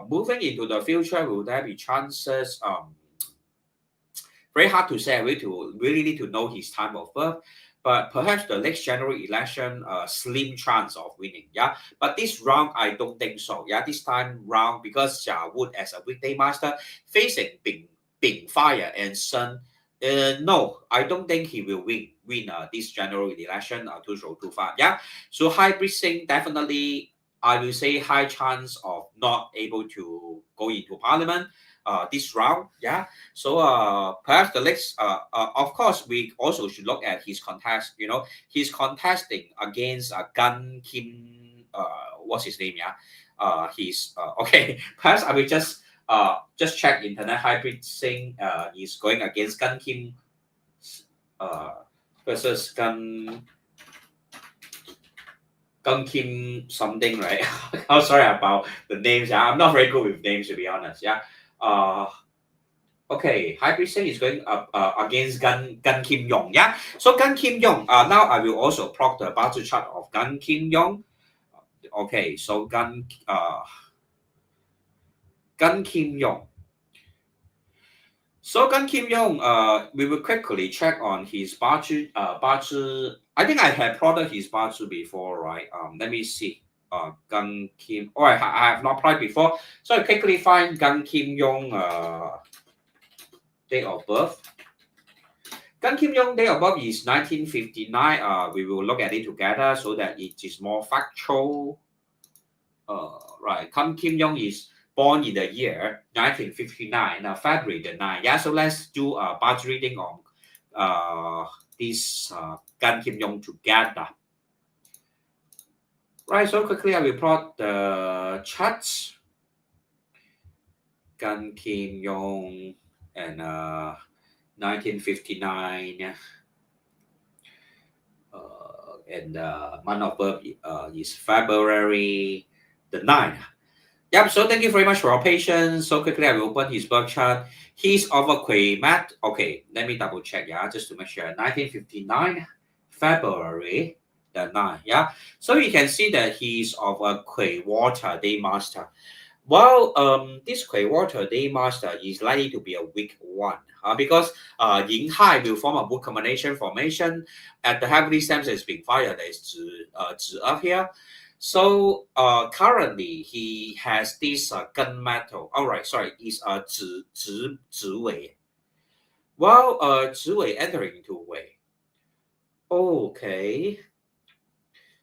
Moving into the future, will there be chances? Very hard to say. We really need to know his time of birth. But perhaps the next general election, slim chance of winning. Yeah, but this round I don't think so. Yeah, this time round because Jia Wood as a weekday master facing Bing Fire and Sun. No, I don't think he will win this general election 2025. Yeah, so Hybrid Singh definitely I will say high chance of not able to go into parliament this round. Yeah, so perhaps the next, of course, we also should look at his contest. You know, he's contesting against Gun Kim. What's his name? Yeah, he's okay. Perhaps I will just check internet. Hybrid Singh is going against Gun Kim versus Gun Kim something, right? I'm sorry about the names. Yeah, I'm not very good with names to be honest. Yeah. Okay, Hybrid Singh is going up against Gun Kim Yong. Yeah, so Gun Kim Yong. Now I will also plot the battle chart of Gun Kim Yong. Okay, so Gun Kim Yong. So Gun Kim Yong, we will quickly check on his battle. I think I have plotted his battle before, right? Let me see. Gun Kim. Oh, I have not plotted before. So I quickly find Gun Kim Yong. Date of birth. Gan Kim Yong date of birth is 1959. We will look at it together so that it is more factual. Right. Gan Kim Yong is born in the year 1959, February the 9th. Yeah, so let's do a batch reading on this Gan Kim Yong together. Right, so quickly I will plot the charts. Gan Kim Yong and 1959 and month of birth is February the 9th. Yep, so thank you very much for your patience. So quickly I will open his birth chart. He's of a Kui Mat. Okay, let me double check, yeah, just to make sure. 1959 February the 9th. Yeah, so you can see that he's of a Kui Water Day Master. Well, this Kui Water Day Master is likely to be a weak one because Yin Hai will form a wood combination formation at the heavily stems is being fired. There is Zhi up here. So currently he has this gunmetal. All right, sorry, is Zhi Wei. Well, Zhi Wei entering into Wei. Okay.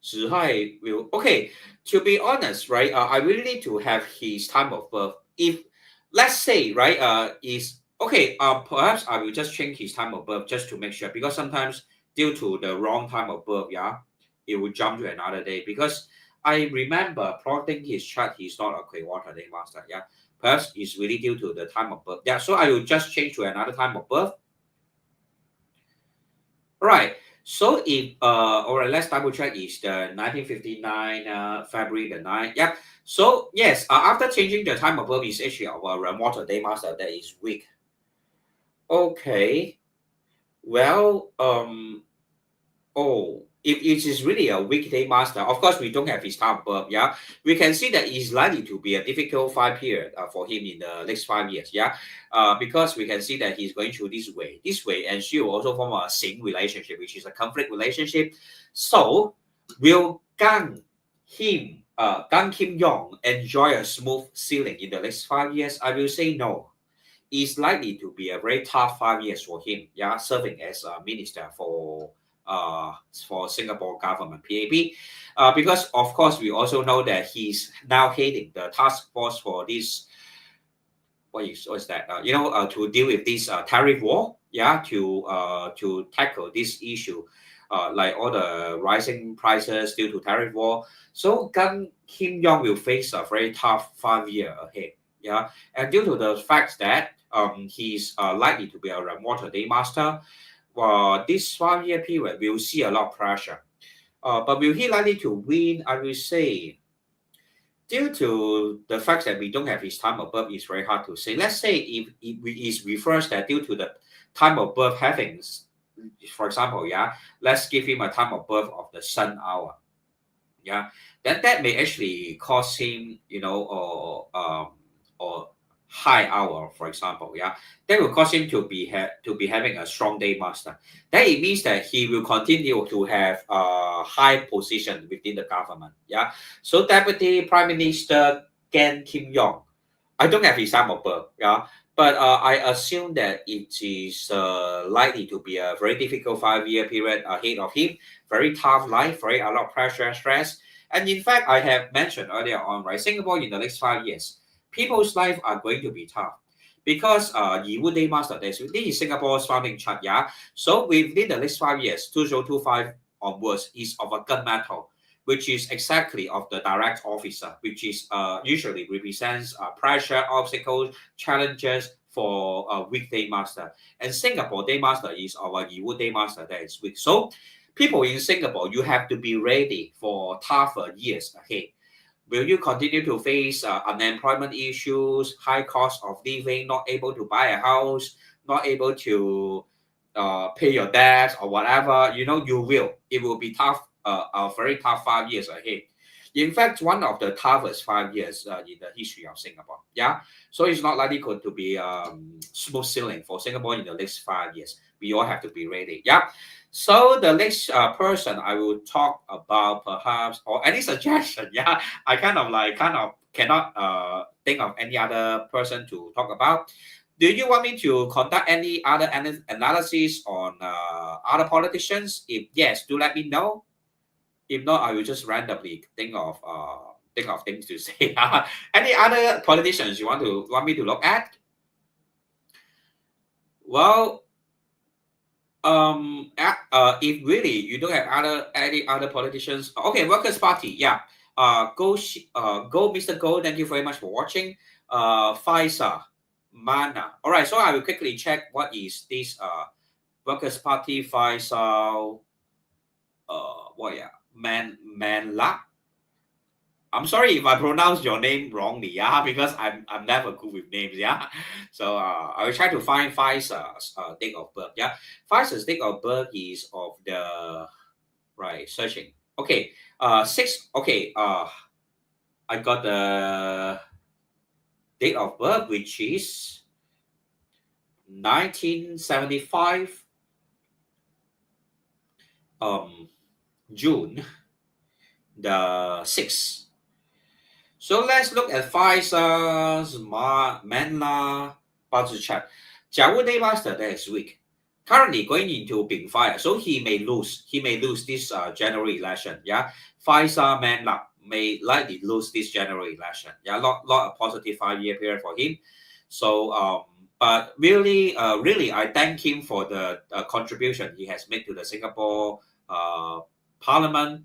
Zhihai will okay. To be honest, right? I really need to have his time of birth. If let's say, right, is okay. Perhaps I will just change his time of birth just to make sure because sometimes due to the wrong time of birth, yeah, it will jump to another day. Because I remember plotting his chart, he's not a Kui Water Day Master. Yeah, perhaps it's really due to the time of birth. Yeah, so I will just change to another time of birth. Right. So if all right, let's double check is the 1959 February the 9th. Yep. So yes, after changing the time of birth is actually our Water Day Master that is weak. Okay. Well, if it is really a weekday master, of course we don't have his time of birth. Yeah, we can see that it's likely to be a difficult 5 year for him in the next 5 years. Yeah, because we can see that he's going through this way, and she will also form a Sing relationship, which is a conflict relationship. So will Gang him Gan Kim Yong enjoy a smooth ceiling in the next 5 years? I will say no. It's likely to be a very tough 5 years for him. Yeah, serving as a minister for Singapore government (PAP), because of course we also know that he's now heading the task force for this. What is that? To deal with this tariff war. Yeah, to tackle this issue, like all the rising prices due to tariff war. So Gan Kim Yong will face a very tough 5 year ahead. Yeah, and due to the fact that he's likely to be a rainwater day master, this 5 year period will see a lot of pressure. But will he likely to win? I will say, due to the fact that we don't have his time of birth, it's very hard to say. Let's say if it is reversed that due to the time of birth having, for example, yeah, let's give him a time of birth of the sun hour. Yeah, then that may actually cause him, or high hour, for example. Yeah, that will cause him to be having a strong day master. Then it means that he will continue to have a high position within the government. Yeah, so Deputy Prime Minister Gan Kim Yong, I don't have his time of birth. Yeah, but I assume that it is likely to be a very difficult 5 year period ahead of him. Very tough life, very a lot of pressure and stress. And in fact, I have mentioned earlier on, right, Singapore in the next 5 years, people's life are going to be tough because Yiwu Day Master Days, this is Singapore's founding chart, yeah. So within the next 5 years, 2025 onwards, is of a gunmetal, which is exactly of the direct officer, which is usually represents pressure, obstacles, challenges for a weekday master. And Singapore Day Master is our Yiwu Day Master that is week. So people in Singapore, you have to be ready for tougher years ahead. Will you continue to face unemployment issues, high cost of living, not able to buy a house, not able to pay your debts or whatever? You will. It will be tough, a very tough 5 years ahead. In fact, one of the toughest 5 years in the history of Singapore. Yeah, so it's not likely going to be smooth sailing for Singapore in the next 5 years. We all have to be ready. Yeah. So the next person I will talk about, perhaps, or any suggestion. Yeah, I kind of cannot think of any other person to talk about. Do you want me to conduct any other analysis on other politicians? If yes, do let me know. If not, I will just randomly think of things to say. Any other politicians you want me to look at? Well, if really you don't have any other politicians, okay, Workers' Party, yeah. Go, Mr. Go. Thank you very much for watching. Faisal Mana. All right, so I will quickly check what is this Workers' Party Faisal. What, yeah, Manla. I'm sorry if I pronounce your name wrongly, yeah, because I'm never good with names, yeah. So I will try to find Faisal's date of birth, yeah. Faisal's date of birth is of the right searching. Okay, six. Okay, I got the date of birth, which is 1975, June the 6th. So let's look at Pfizer's Manla budget chart. Jiawu Day Master next week. Currently going into Bing Fire, so he may lose. He may lose this general election. Yeah, Pfizer Manla may likely lose this general election. Yeah, lot of positive 5 year period for him. So but really, I thank him for the contribution he has made to the Singapore Parliament.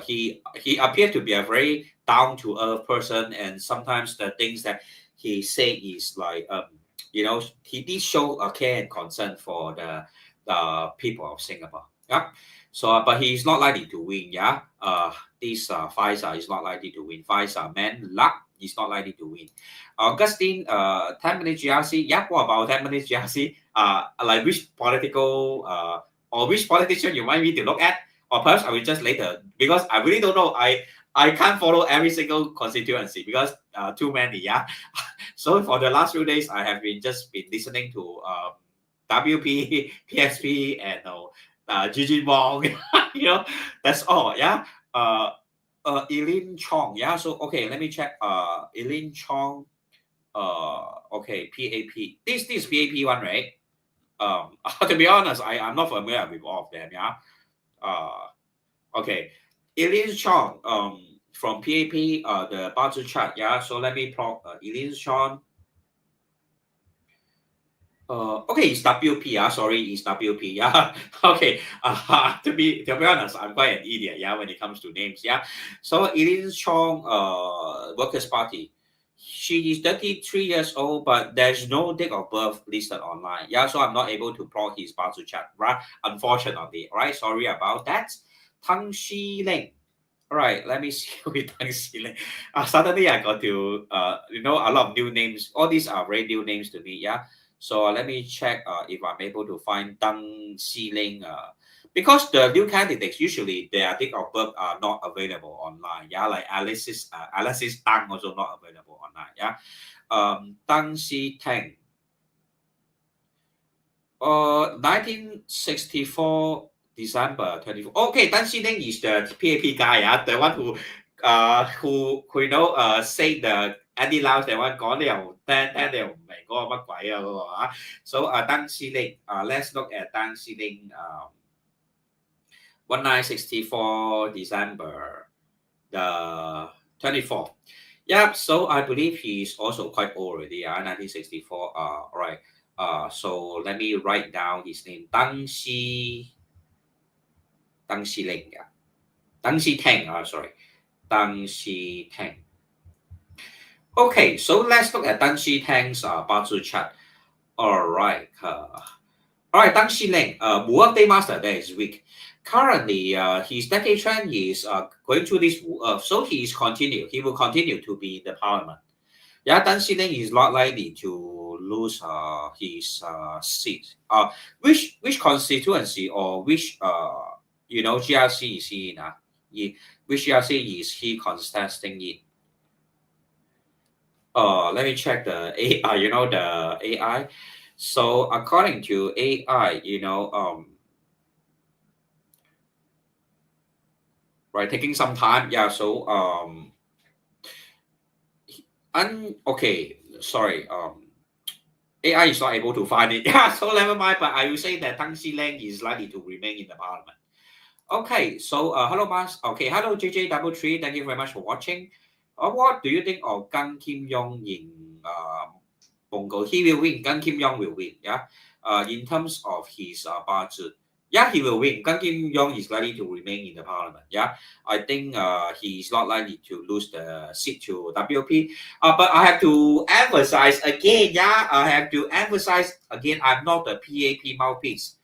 He appeared to be a very down to earth person, and sometimes the things that he say is like he did show a care and concern for the people of Singapore. Yeah. So but he is not likely to win. Yeah. This Pfizer is not likely to win. Pfizer Man Luck is not likely to win. Augustine 10 minutes GRC. Yeah. What about 10 minutes GRC? Like which political or which politician you want me to look at? Or perhaps I will just later, because I really don't know. I can't follow every single constituency because too many. Yeah. So for the last few days, I have been listening to WP, PSP, and Gigene Wong. That's all. Yeah. Eileen Chong. Yeah. So okay, let me check. Eileen Chong. Okay, PAP. This is PAP one, right? To be honest, I'm not familiar with all of them. Yeah. Okay. Eileen Chong. From PAP. The Bazi chart. Yeah. So let me plot. Eileen Chong. Okay, it's WP. Yeah, sorry, it's WP. Yeah, okay. To be honest, I'm quite an idiot. Yeah, when it comes to names. Yeah, so Eileen Chong, Workers' Party. She is 33 years old, but there's no date of birth listed online. Yeah, so I'm not able to plot his Bazi chart. Right, unfortunately. Right, sorry about that. Tang Shi Ling. All right, let me see with Tang Shi Ling. Suddenly I got to a lot of new names. All these are very new names to me. Yeah. So let me check if I'm able to find Deng Xiling. Because the new candidates usually their date of birth are not available online. Yeah, like Alexis Deng also not available online. Yeah, Deng Xi Teng. 1964 December 24. Okay, Deng Xiling is the PAP guy. Yeah, the one who say the Andy Lau 成日講你又聽你又唔明嗰個乜鬼啊嗰個啊，so Deng Xiling let's look at Deng Xiling 1964 December the 24th. Yep, so I believe he's also quite old already. 1964. All right. So let me write down his name. Deng Xiling. Yeah. Deng Xi Teng. Sorry. Deng Xi Teng. Okay, so let's look at Deng Xi Teng's Bazi chart. All right. Deng Xiling, Wu Day Master Day is weak. Currently, his decade trend is going through this Wu Earth, so he will continue to be in the parliament. Yeah, Deng Xiling is not likely to lose his seat. Which constituency or which GRC is he in? Which GRC is he contesting in? Let me check the AI. The AI. So according to AI, right, taking some time. Yeah. So okay. Sorry. AI is not able to find it. Yeah. So never mind. But I will say that Deng Xiling is likely to remain in the parliament. Okay. So hello, Mas. Okay. Hello, JJ33. Thank you very much for watching. What do you think of Gan Kim Yong in Bongo? He will win. Gan Kim Yong will win. Yeah. In terms of his budget, yeah, he will win. Gan Kim Yong is likely to remain in the parliament. Yeah. I think he is not likely to lose the seat to WP. But I have to emphasize again. Yeah. I have to emphasize again. I'm not a PAP mouthpiece.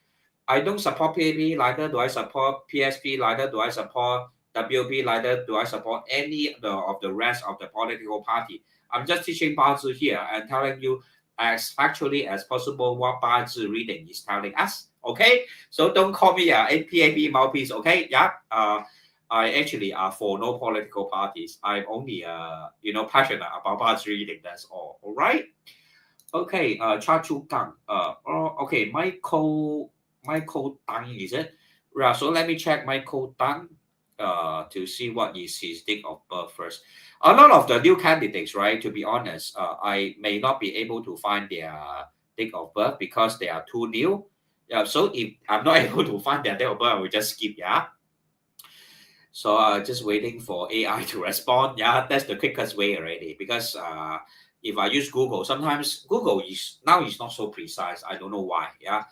I don't support PAP. Neither do I support PSP. Neither do I support WP. Neither do I support any of the rest of the political party. I'm just teaching Bazi here and telling you as factually as possible what Bazi reading is telling us. Okay, so don't call me a PAP mouthpiece. Okay, yeah. I actually are for no political parties. I'm only passionate about Bazi reading. That's all. All right. Okay. Cha Chu Gang. Okay. Michael Tang, is it? Yeah, so let me check Michael Tang to see what is his date of birth first. A lot of the new candidates, right, to be honest, I may not be able to find their date of birth because they are too new. Yeah, so if I'm not able to find their date of birth, I will just skip, yeah. So just waiting for AI to respond. Yeah, that's the quickest way already because if I use Google, sometimes Google is not so precise. I don't know why. Yeah.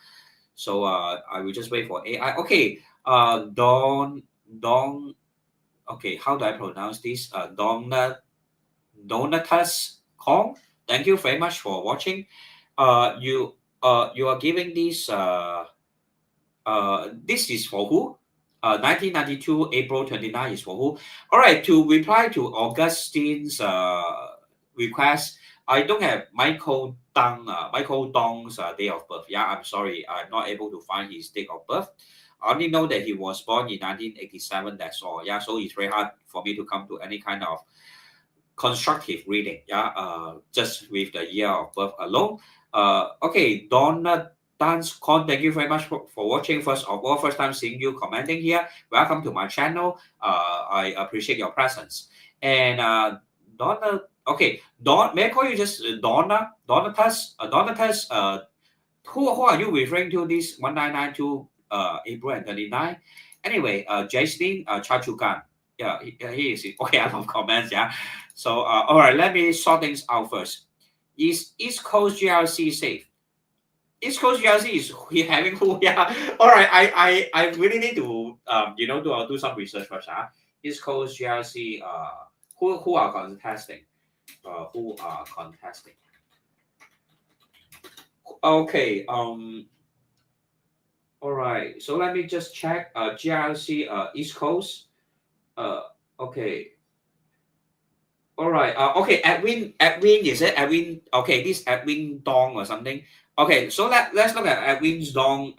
So I will just wait for AI. Okay. Don. Okay, how do I pronounce this? Donatus Kong. Thank you very much for watching. You are giving this. This is for who? 1992 April 29 is for who? All right. To reply to Augustine's request, I don't have Michael Dong's date of birth. Yeah, I'm sorry, I'm not able to find his date of birth. I only know that he was born in 1987. That's all. Yeah, so it's very hard for me to come to any kind of constructive reading. Yeah, just with the year of birth alone. Okay, Donald Dance Con, thank you very much for watching. First of all, first time seeing you commenting here. Welcome to my channel. I appreciate your presence. And Donna, okay, may I call you just Donna? Donatus, who are you referring to this 1992 April and 39? Anyway, Jaslyn Chachukan. Yeah, he is. Okay, I love comments. Yeah. So, all right, let me sort things out first. Is East Coast GRC safe? East Coast GRC is he having who? Yeah. All right. I really need to do some research first. East Coast GRC. Who are contesting? Who are contesting? Okay. All right. So let me just check. GRC. East Coast. Okay. All right. Okay. Edwin, is it Edwin? Okay, this Edwin Dong or something. Okay. So let's look at Edwin's Dong.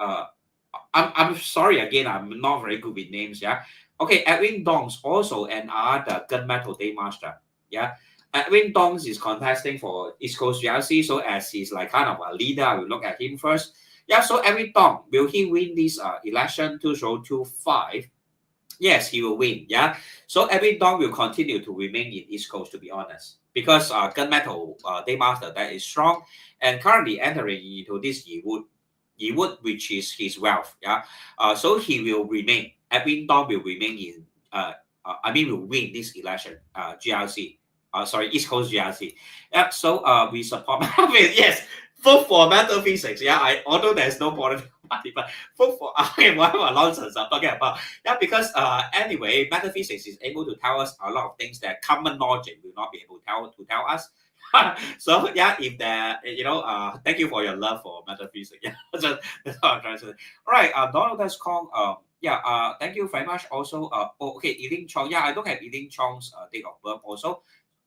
I'm sorry again. I'm not very good with names. Yeah. Okay. Edwin Dong's also another gunmetal day master. Yeah. Edwin Dong is contesting for East Coast GRC. So as he's like kind of a leader, I will look at him first. Yeah. So Edwin Dong, will he win this election 2025? Yes, he will win. Yeah. So Edwin Dong will continue to remain in East Coast, to be honest, because gunmetal day master that is strong and currently entering into this Yiwood, which is his wealth. Yeah. So he will remain. Edwin Dong will remain in. Will win this election. GRC. Sorry, East Coast GRC. Yeah. So we support. Yes. Vote for metaphysics. Yeah. Although there's no political party, but vote for. Okay, what nonsense I'm talking about. Yeah, because anyway, metaphysics is able to tell us a lot of things that common logic will not be able to tell us. So yeah, if there, thank you for your love for metaphysics. Yeah, that's what I'm trying to say. All right, Donald has called. Thank you very much. Also, okay, Eileen Chong. Yeah, I don't have Eileen Chong's date of birth also.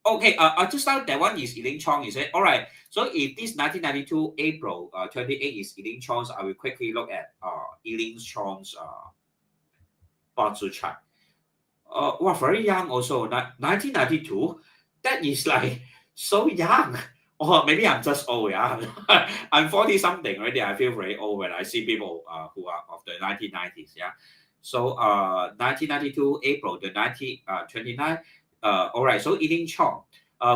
Okay, just now that one is Eileen Chong, is it? All right. So if this 1992 April 28 is Eileen Chong's, I will quickly look at Eileen Chong's Batsu chart. Very young also. 1992. That is like so young. Or maybe I'm just old. Yeah, I'm 40 something already. I feel very old when I see people who are of the 1990s. Yeah. So 1992 April the 29. All right, so Eileen Chong,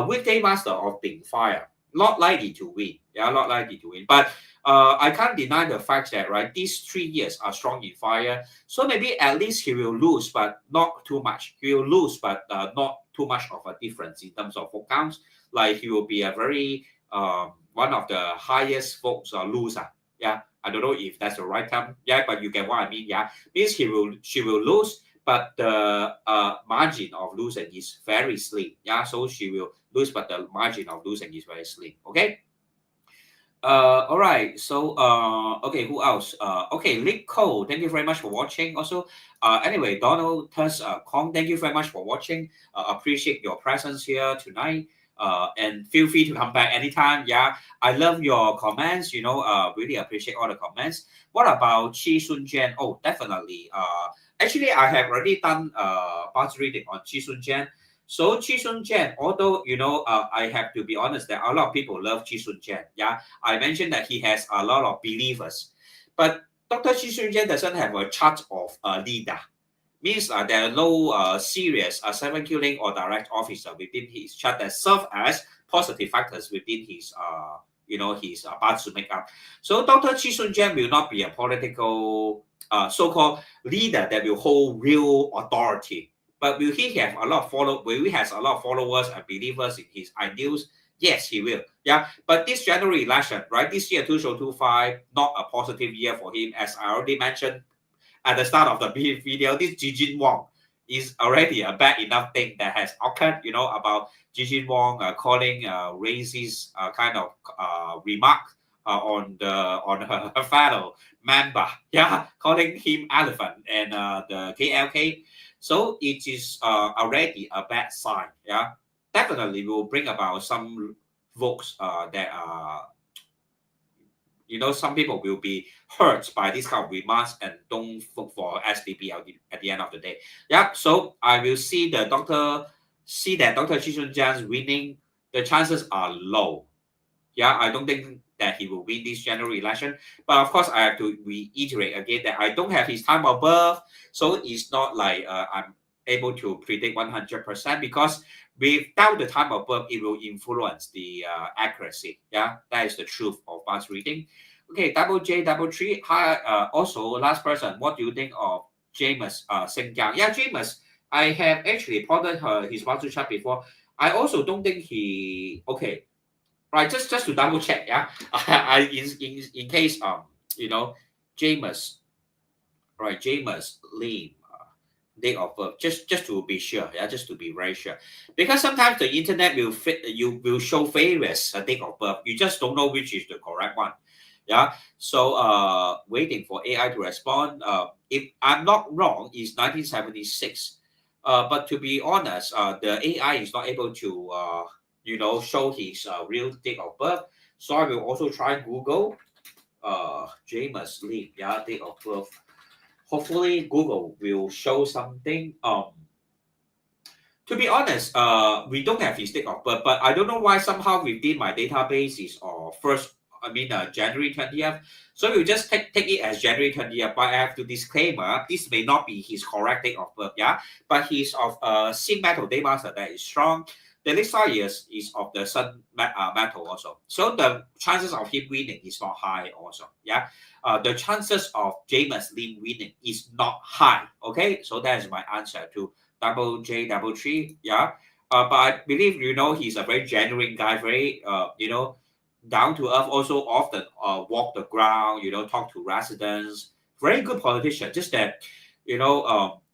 weekday master of Bing Fire, not likely to win. Yeah, not likely to win. But I can't deny the fact that these 3 years are strong in fire. So maybe at least he will lose, but not too much. He will lose, but not too much of a difference in terms of vote counts. Like he will be a very one of the highest votes loser. Yeah, I don't know if that's the right term. Yeah, but you get what I mean. Yeah, means she will lose, but the margin of losing is very slim. Yeah, so she will lose, but the margin of losing is very slim. Okay. All right. So okay, who else? Okay, Lick Cole, thank you very much for watching. Also, anyway, Donald Tuss Kong, thank you very much for watching. Appreciate your presence here tonight. And feel free to come back anytime. Yeah, I love your comments. Really appreciate all the comments. What about Chee Soon Juan? Oh, definitely. Actually, I have already done past reading on Chee Soon Juan. So Chee Soon Juan, although I have to be honest that a lot of people love Chee Soon Juan. Yeah, I mentioned that he has a lot of believers, but Dr. Chee Soon Juan doesn't have a chart of a leader. Means there are no serious seven killing or direct officer within his chart that serve as positive factors within his his parts to make up. So Dr. Chee Soon Juan will not be a political so-called leader that will hold real authority. But will he have a lot of will he has a lot of followers and believers in his ideals? Yes, he will. Yeah. But this general election, this year 2025, not a positive year for him, as I already mentioned at the start of the video. This Gigene Wong is already a bad enough thing that has occurred, about Gigene Wong calling racist kind of remark on her fellow member, yeah, calling him elephant and the KLK. So it is already a bad sign. Yeah, definitely will bring about some votes that are. Some people will be hurt by this kind of remarks and don't vote for SDP at the end of the day. Yeah, so I will see that Dr. Chee Soon Juan's winning. The chances are low. Yeah, I don't think that he will win this general election. But of course, I have to reiterate again that I don't have his time of birth, so it's not like I'm able to predict 100% because without the time of birth, it will influence the accuracy. Yeah, that is the truth of fast reading. Okay, double J double three. Hi. Also, last person. What do you think of James Sing Yang? Yeah, James. I have actually plotted his WhatsApp chat before. I also don't think he okay. Right, just to double check, yeah. In case James, right, James Lim, date of birth, just to be sure, yeah, just to be very sure, because sometimes the internet will show various date of birth. You just don't know which is the correct one, yeah. So waiting for AI to respond. If I'm not wrong, it's 1976. But to be honest, the AI is not able to show his real date of birth. So I will also try Google James Lee, yeah, date of birth. Hopefully Google will show something. To be honest, we don't have his date of birth, but I don't know why somehow within my database is first. I mean, January 20th. So we'll just take it as January 20th. But I have to disclaimer, this may not be his correct date of birth, yeah. But he's of Sin metal day master that is strong. The next 5 years is of the Sun metal also. So the chances of him winning is not high also, yeah. The chances of James Lim winning is not high. Okay, so that is my answer to double J double three. Yeah. But I believe he's a very genuine guy, very down to earth. Also often walk the ground. Talk to residents. Very good politician. Just that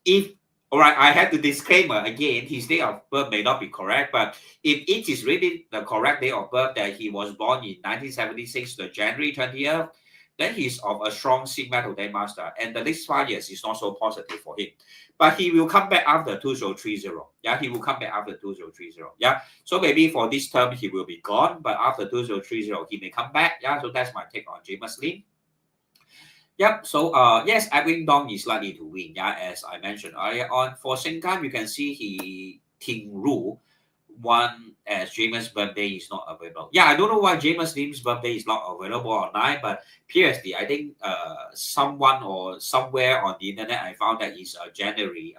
if all right, I have to disclaimer again. His date of birth may not be correct, but if it is really the correct date of birth that he was born in 1976, the January 20th, then he's of a strong Sin metal day master, and the next 5 years is not so positive for him. But he will come back after 2030. Yeah, he will come back after 2030. Yeah, so maybe for this term he will be gone, but after 2030 he may come back. Yeah, so that's my take on James Lim. Yep. So yes, Edwin Dong is likely to win. Yeah, as I mentioned earlier on. For Sengkan, you can see he Ting Ru won as James' birthday is not available. Yeah, I don't know why James Lim's birthday is not available online, but previously I think someone or somewhere on the internet I found that is January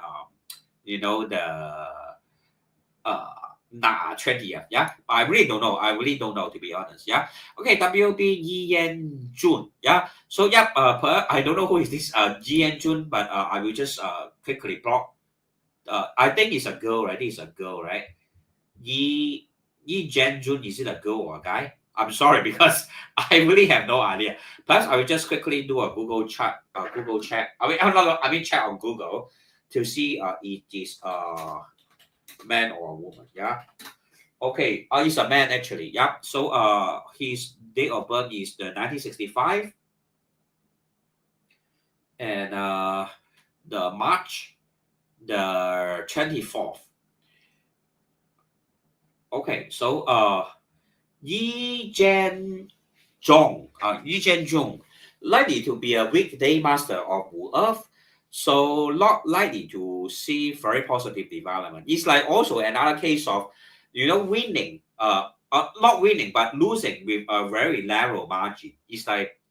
the uh 20th. Yeah, I really don't know. To be honest. Yeah. Okay, WB Yen Jun. Yeah. So yeah, I don't know who is this Yen Jun, but I will just quickly block. I think it's a girl, right? It's a girl, right? Yi Jen Jun, is it a girl or a guy? I'm sorry because I really have no idea. Perhaps I will just quickly do a Google check. Google check. I mean check on Google to see it is man or a woman. Yeah. Okay. It's a man actually. Yeah. So his date of birth is the 1965, and the March the 24th. Okay. So Yi Jian Zhong, likely to be a weekday master of Wu Earth, so not likely to see very positive development. It's like also another case of, winning, not winning, but losing with a very narrow margin. It's like,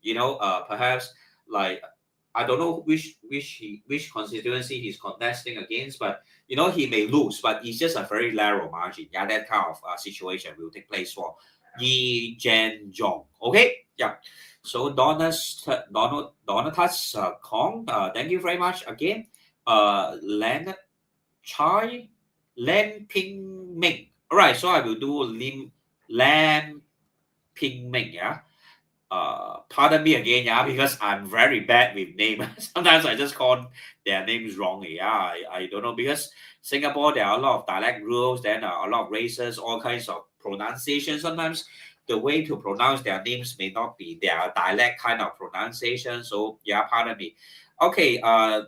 perhaps like, I don't know which constituency he's contesting against, but he may lose, but it's just a very narrow margin. Yeah, that kind of situation will take place for Yi Jian Zhong. Okay, yeah. So Donatus Kong, thank you very much again. Leonard Chai, Lam Ping Ming. All right, so I will do Lam Ping Ming. Yeah. Pardon me again, yeah, because I'm very bad with names. Sometimes I just call their names wrongly. Yeah, I don't know, because Singapore there are a lot of dialect rules, then a lot of races, all kinds of pronunciation. Sometimes the way to pronounce their names may not be their dialect kind of pronunciation. So yeah, pardon me. Okay,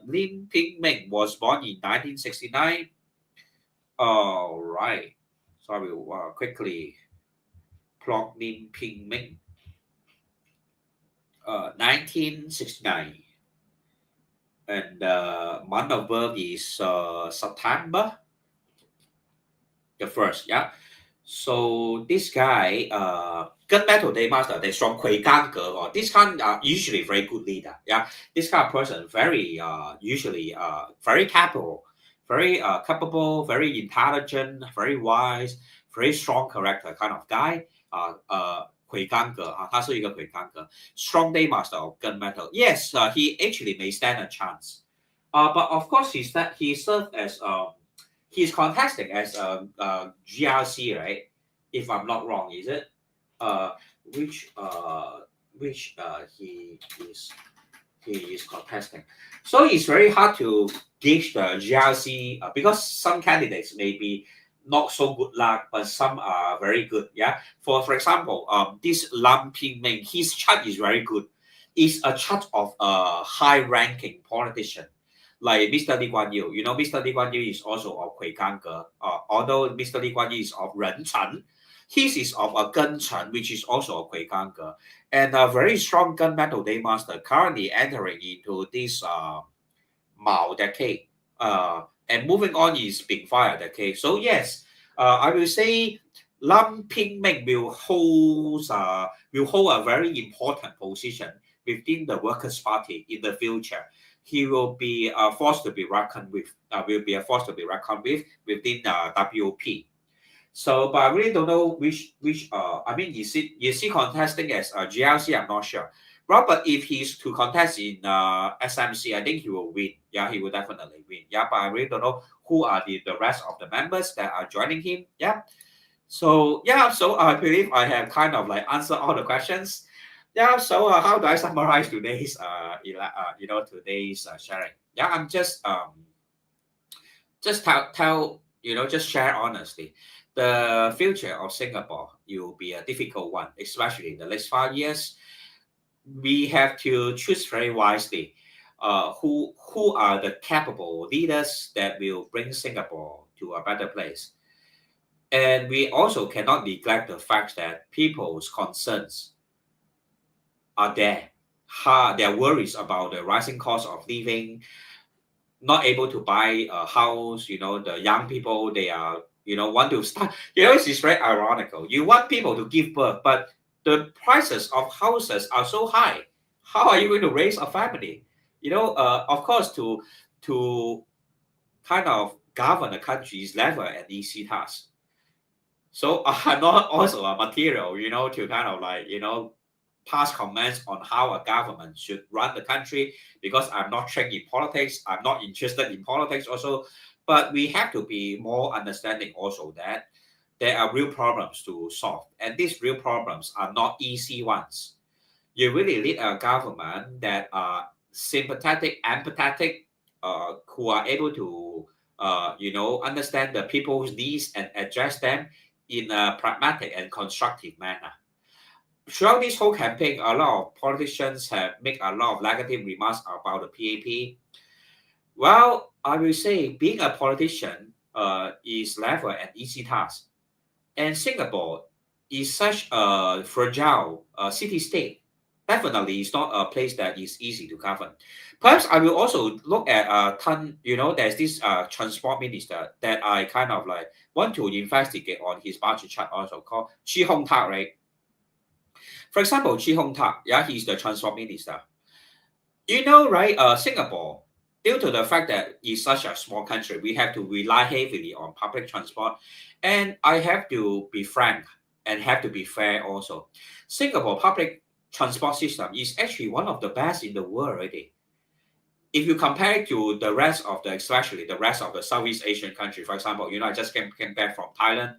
Lim Ping Ming was born in 1969. All right. So I will quickly plot Lim Ping Ming. 1969, and month of birth is September the 1st. Yeah. So this guy gunmetal daymaster, they from or this kind are usually very good leader. Yeah, this kind of person very usually very capable, very intelligent, very wise, very strong character kind of guy. 魁罡格啊，他是一个魁罡格 strong daymaster of gunmetal. Yes, he actually may stand a chance. But of course, he served as he's contesting as a GRC, right? If I'm not wrong, is it? Uh, which he is contesting. So it's very hard to gauge the GRC because some candidates may be not so good luck, but some are very good. Yeah. For example, this Lam Ping Ming, his chart is very good. It's a chart of a high-ranking politician like Mr. Lee Kuan Yew. You know, Mr. Lee Kuan Yew is also of Hui Gang-ge. Although Mr. Lee Kuan Yew is of Ren Chen, his is of a Gen Chen, which is also of Hui Gang-ge. And a very strong gunmetal daymaster currently entering into this Mao decade. And moving on is Big Fire decade. So yes, I will say Lam Ping Ming will hold a very important position within the Workers' Party in the future. He will be a force to be reckoned with. Will be a force to be reckoned with within the WP. So, but I really don't know which. I mean, is he contesting as a GLC? I'm not sure. Well, but if he's to contest in SMC, I think he will win. Yeah, he will definitely win. Yeah, but I really don't know who are the rest of the members that are joining him. Yeah. So yeah, so I believe I have kind of like answered all the questions. Yeah. So how do I summarize today's today's sharing? Yeah, I'm just tell just share honestly. The future of Singapore will be a difficult one, especially in the next 5 years. We have to choose very wisely who are the capable leaders that will bring Singapore to a better place. And we also cannot neglect the fact that people's concerns are there. Their worries about the rising cost of living, not able to buy a house, the young people, they are, want to start, it's very ironical. You want people to give birth, but the prices of houses are so high. How are you going to raise a family? Of course, to kind of govern the country is never an easy task. So I'm not also a material, to kind of like, pass comments on how a government should run the country because I'm not trained in politics. I'm not interested in politics also. But we have to be more understanding also that there are real problems to solve. And these real problems are not easy ones. You really need a government that are sympathetic, empathetic, who are able to, understand the people's needs and address them in a pragmatic and constructive manner. Throughout this whole campaign, a lot of politicians have made a lot of negative remarks about the PAP. Well, I will say being a politician is never an easy task. And Singapore is such a fragile city-state. Definitely, it's not a place that is easy to govern. Perhaps I will also look at there's this transport minister that I kind of like want to investigate on his budget chart also called Chee Hong Tat, right? For example, Chee Hong Tat, yeah, he's the transport minister. Right, Singapore, due to the fact that it's such a small country, we have to rely heavily on public transport. And I have to be frank and have to be fair also. Singapore public transport system is actually one of the best in the world already. If you compare it to the rest of especially the rest of the Southeast Asian country, for example, I just came back from Thailand.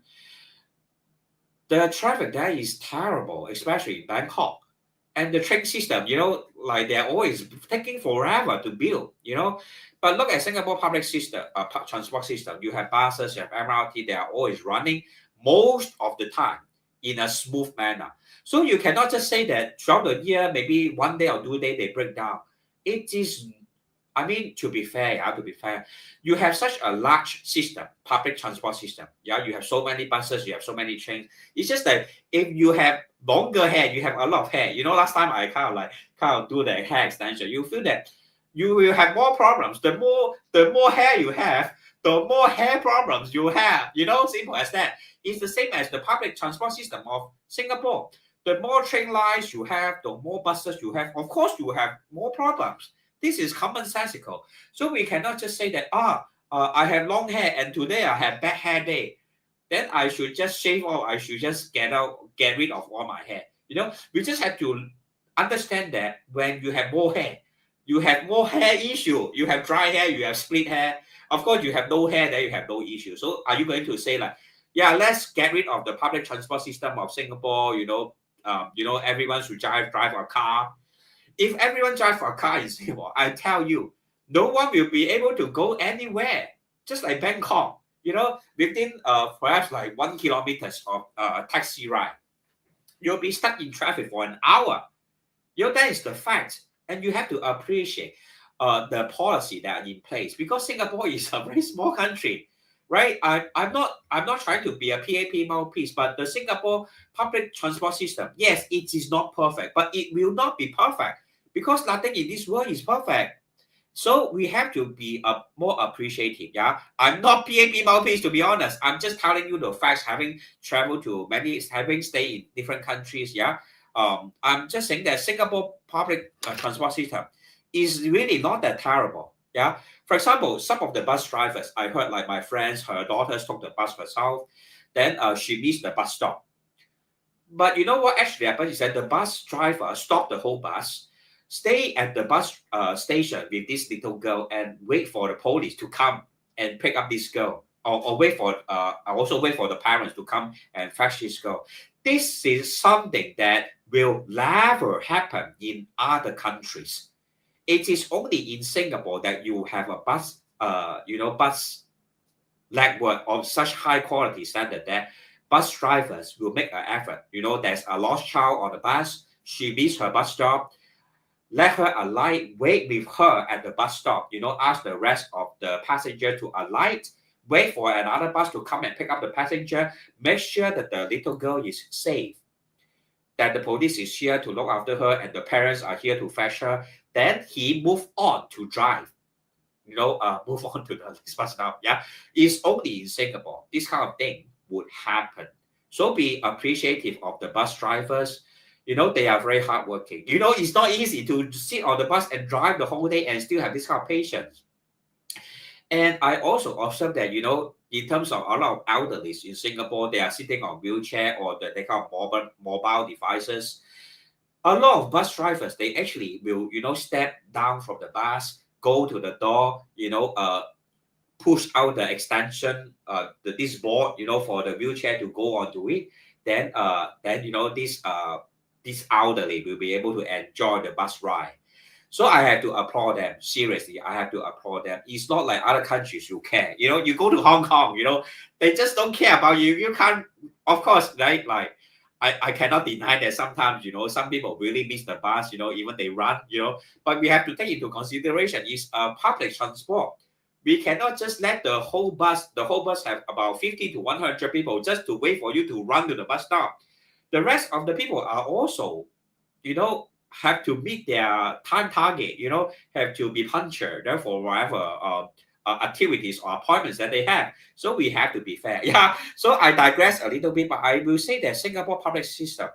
The traffic there is terrible, especially in Bangkok. And the train system, like they're always taking forever to build, But look at Singapore public system, transport system. You have buses, you have MRT, they are always running most of the time in a smooth manner. So you cannot just say that throughout the year, maybe 1 day or 2 days, they break down. It is, to be fair, you have such a large system, public transport system. Yeah, you have so many buses, you have so many trains. It's just that if you have longer hair, you have a lot of hair. Last time I kind of do the hair extension. You feel that you will have more problems. The more hair you have, the more hair problems you have. Simple as that. It's the same as the public transport system of Singapore. The more train lines you have, the more buses you have, of course you have more problems. This is commonsensical. So we cannot just say that, I have long hair and today I have bad hair day. Then I should just shave off, I should just get rid of all my hair. We just have to understand that when you have more hair issue. You have dry hair, you have split hair. Of course, you have no hair, then you have no issue. So are you going to say like, yeah, let's get rid of the public transport system of Singapore, everyone should drive a car. If everyone drive a car in Singapore, I tell you, no one will be able to go anywhere. Just like Bangkok, within perhaps like 1 kilometers of taxi ride, you'll be stuck in traffic for an hour. That is the fact, and you have to appreciate the policy that are in place because Singapore is a very small country, right? I'm not trying to be a PAP mouthpiece, but the Singapore public transport system, yes, it is not perfect, but it will not be perfect because nothing in this world is perfect. So we have to be more appreciative. Yeah, I'm not PAP mouthpiece to be honest. I'm just telling you the facts. Having traveled to having stayed in different countries. Yeah, I'm just saying that Singapore public transport system is really not that terrible. Yeah, for example, some of the bus drivers, I heard like my friends, her daughters took the bus herself, then she missed the bus stop. But you know what actually happened is that the bus driver stopped the whole bus, stay at the bus station with this little girl and wait for the police to come and pick up this girl, or wait for also wait for the parents to come and fetch this girl. This is something that will never happen in other countries. It is only in Singapore that you have a bus, bus network of such high quality standard that bus drivers will make an effort. There's a lost child on the bus. She missed her bus stop. Let her alight, wait with her at the bus stop, ask the rest of the passenger to alight, wait for another bus to come and pick up the passenger, make sure that the little girl is safe, that the police is here to look after her and the parents are here to fetch her. Then he moved on to drive, move on to the next bus stop. Yeah, it's only in Singapore this kind of thing would happen. So be appreciative of the bus drivers. They are very hardworking. It's not easy to sit on the bus and drive the whole day and still have this kind of patience. And I also observed that, in terms of a lot of elderlies in Singapore, they are sitting on wheelchair or they kind of mobile devices. A lot of bus drivers, they actually will, step down from the bus, go to the door, push out the extension, this board, for the wheelchair to go onto it. Then this elderly will be able to enjoy the bus ride. So I have to applaud them. Seriously, I have to applaud them. It's not like other countries you care. You go to Hong Kong, they just don't care about you. You can't, of course, right? Like I cannot deny that sometimes, some people really miss the bus, even they run, but we have to take into consideration it's public transport. We cannot just let the whole bus have about 50 to 100 people just to wait for you to run to the bus stop. The rest of the people are also, have to meet their time target, have to be punctual, therefore, whatever activities or appointments that they have. So we have to be fair. Yeah. So I digress a little bit, but I will say that Singapore public system,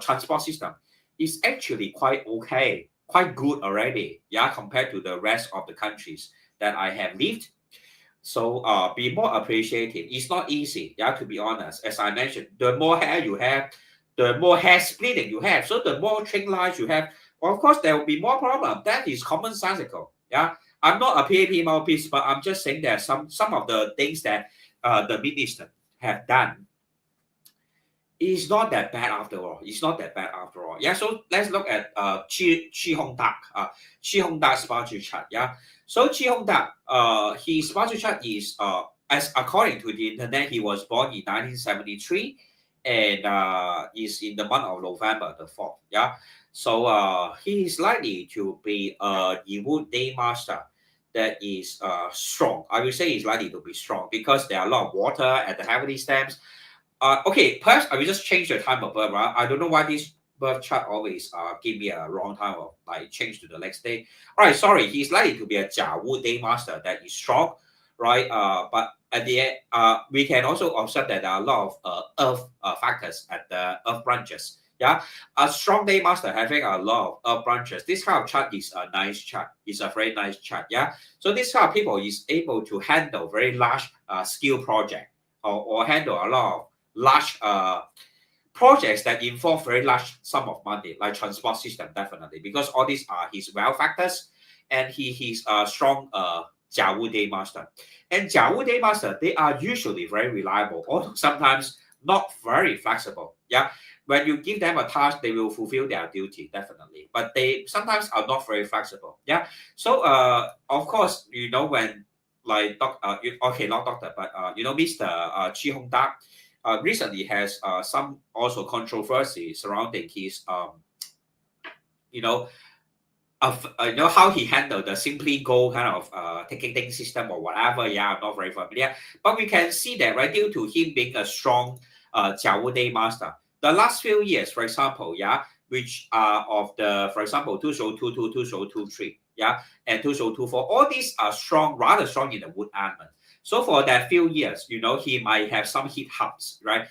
transport system, is actually quite okay, quite good already. Yeah, compared to the rest of the countries that I have lived. So be more appreciative. It's not easy, yeah, to be honest. As I mentioned, the more hair you have, the more hair splitting you have. So the more thin lines you have, well, of course, there will be more problem. That is commonsensical. Yeah. I'm not a PAP mouthpiece, but I'm just saying that some of the things that the minister have done is not that bad after all. It's not that bad after all. Yeah. So let's look at Chee Hong Tat. Chee Hong Tat's budget chart. Yeah. So Chee Hong Tat, his budget chart is as according to the internet, he was born in 1973 and is in the month of November the 4th. Yeah. So he is likely to be a Yew Day master that is strong. I will say he's likely to be strong because there are a lot of water at the heavenly stems. Okay, perhaps I will just change the time of birth, right? I don't know why this birth chart always give me a wrong time of like change to the next day. All right, sorry, he's likely to be a Yew Day master that is strong, right? But at the end, we can also observe that there are a lot of earth factors at the earth branches. Yeah, a strong day master having a lot of branches. This kind of chart is a nice chart. It's a very nice chart. Yeah. So this kind of people is able to handle very large skill project or handle a lot of large projects that involve very large sum of money, like transport system, definitely, because all these are his wealth factors, and he's a strong Jiawu day master. And Jiawu day master, they are usually very reliable, although sometimes not very flexible. Yeah, when you give them a task, they will fulfill their duty, definitely, but they sometimes are not very flexible. Yeah, so of course, when like okay, not doctor, but Mr. Chi Hong Tak recently has some also controversy surrounding his you know how he handled the simply go kind of ticketing system or whatever. Yeah, I'm not very familiar, but we can see that, right, due to him being a strong Jiawu day master, the last few years, for example, yeah, which are of the, for example, 2022, 2023, yeah, and 2024, all these are strong, rather strong in the wood element. So for that few years, he might have some hit hubs, right,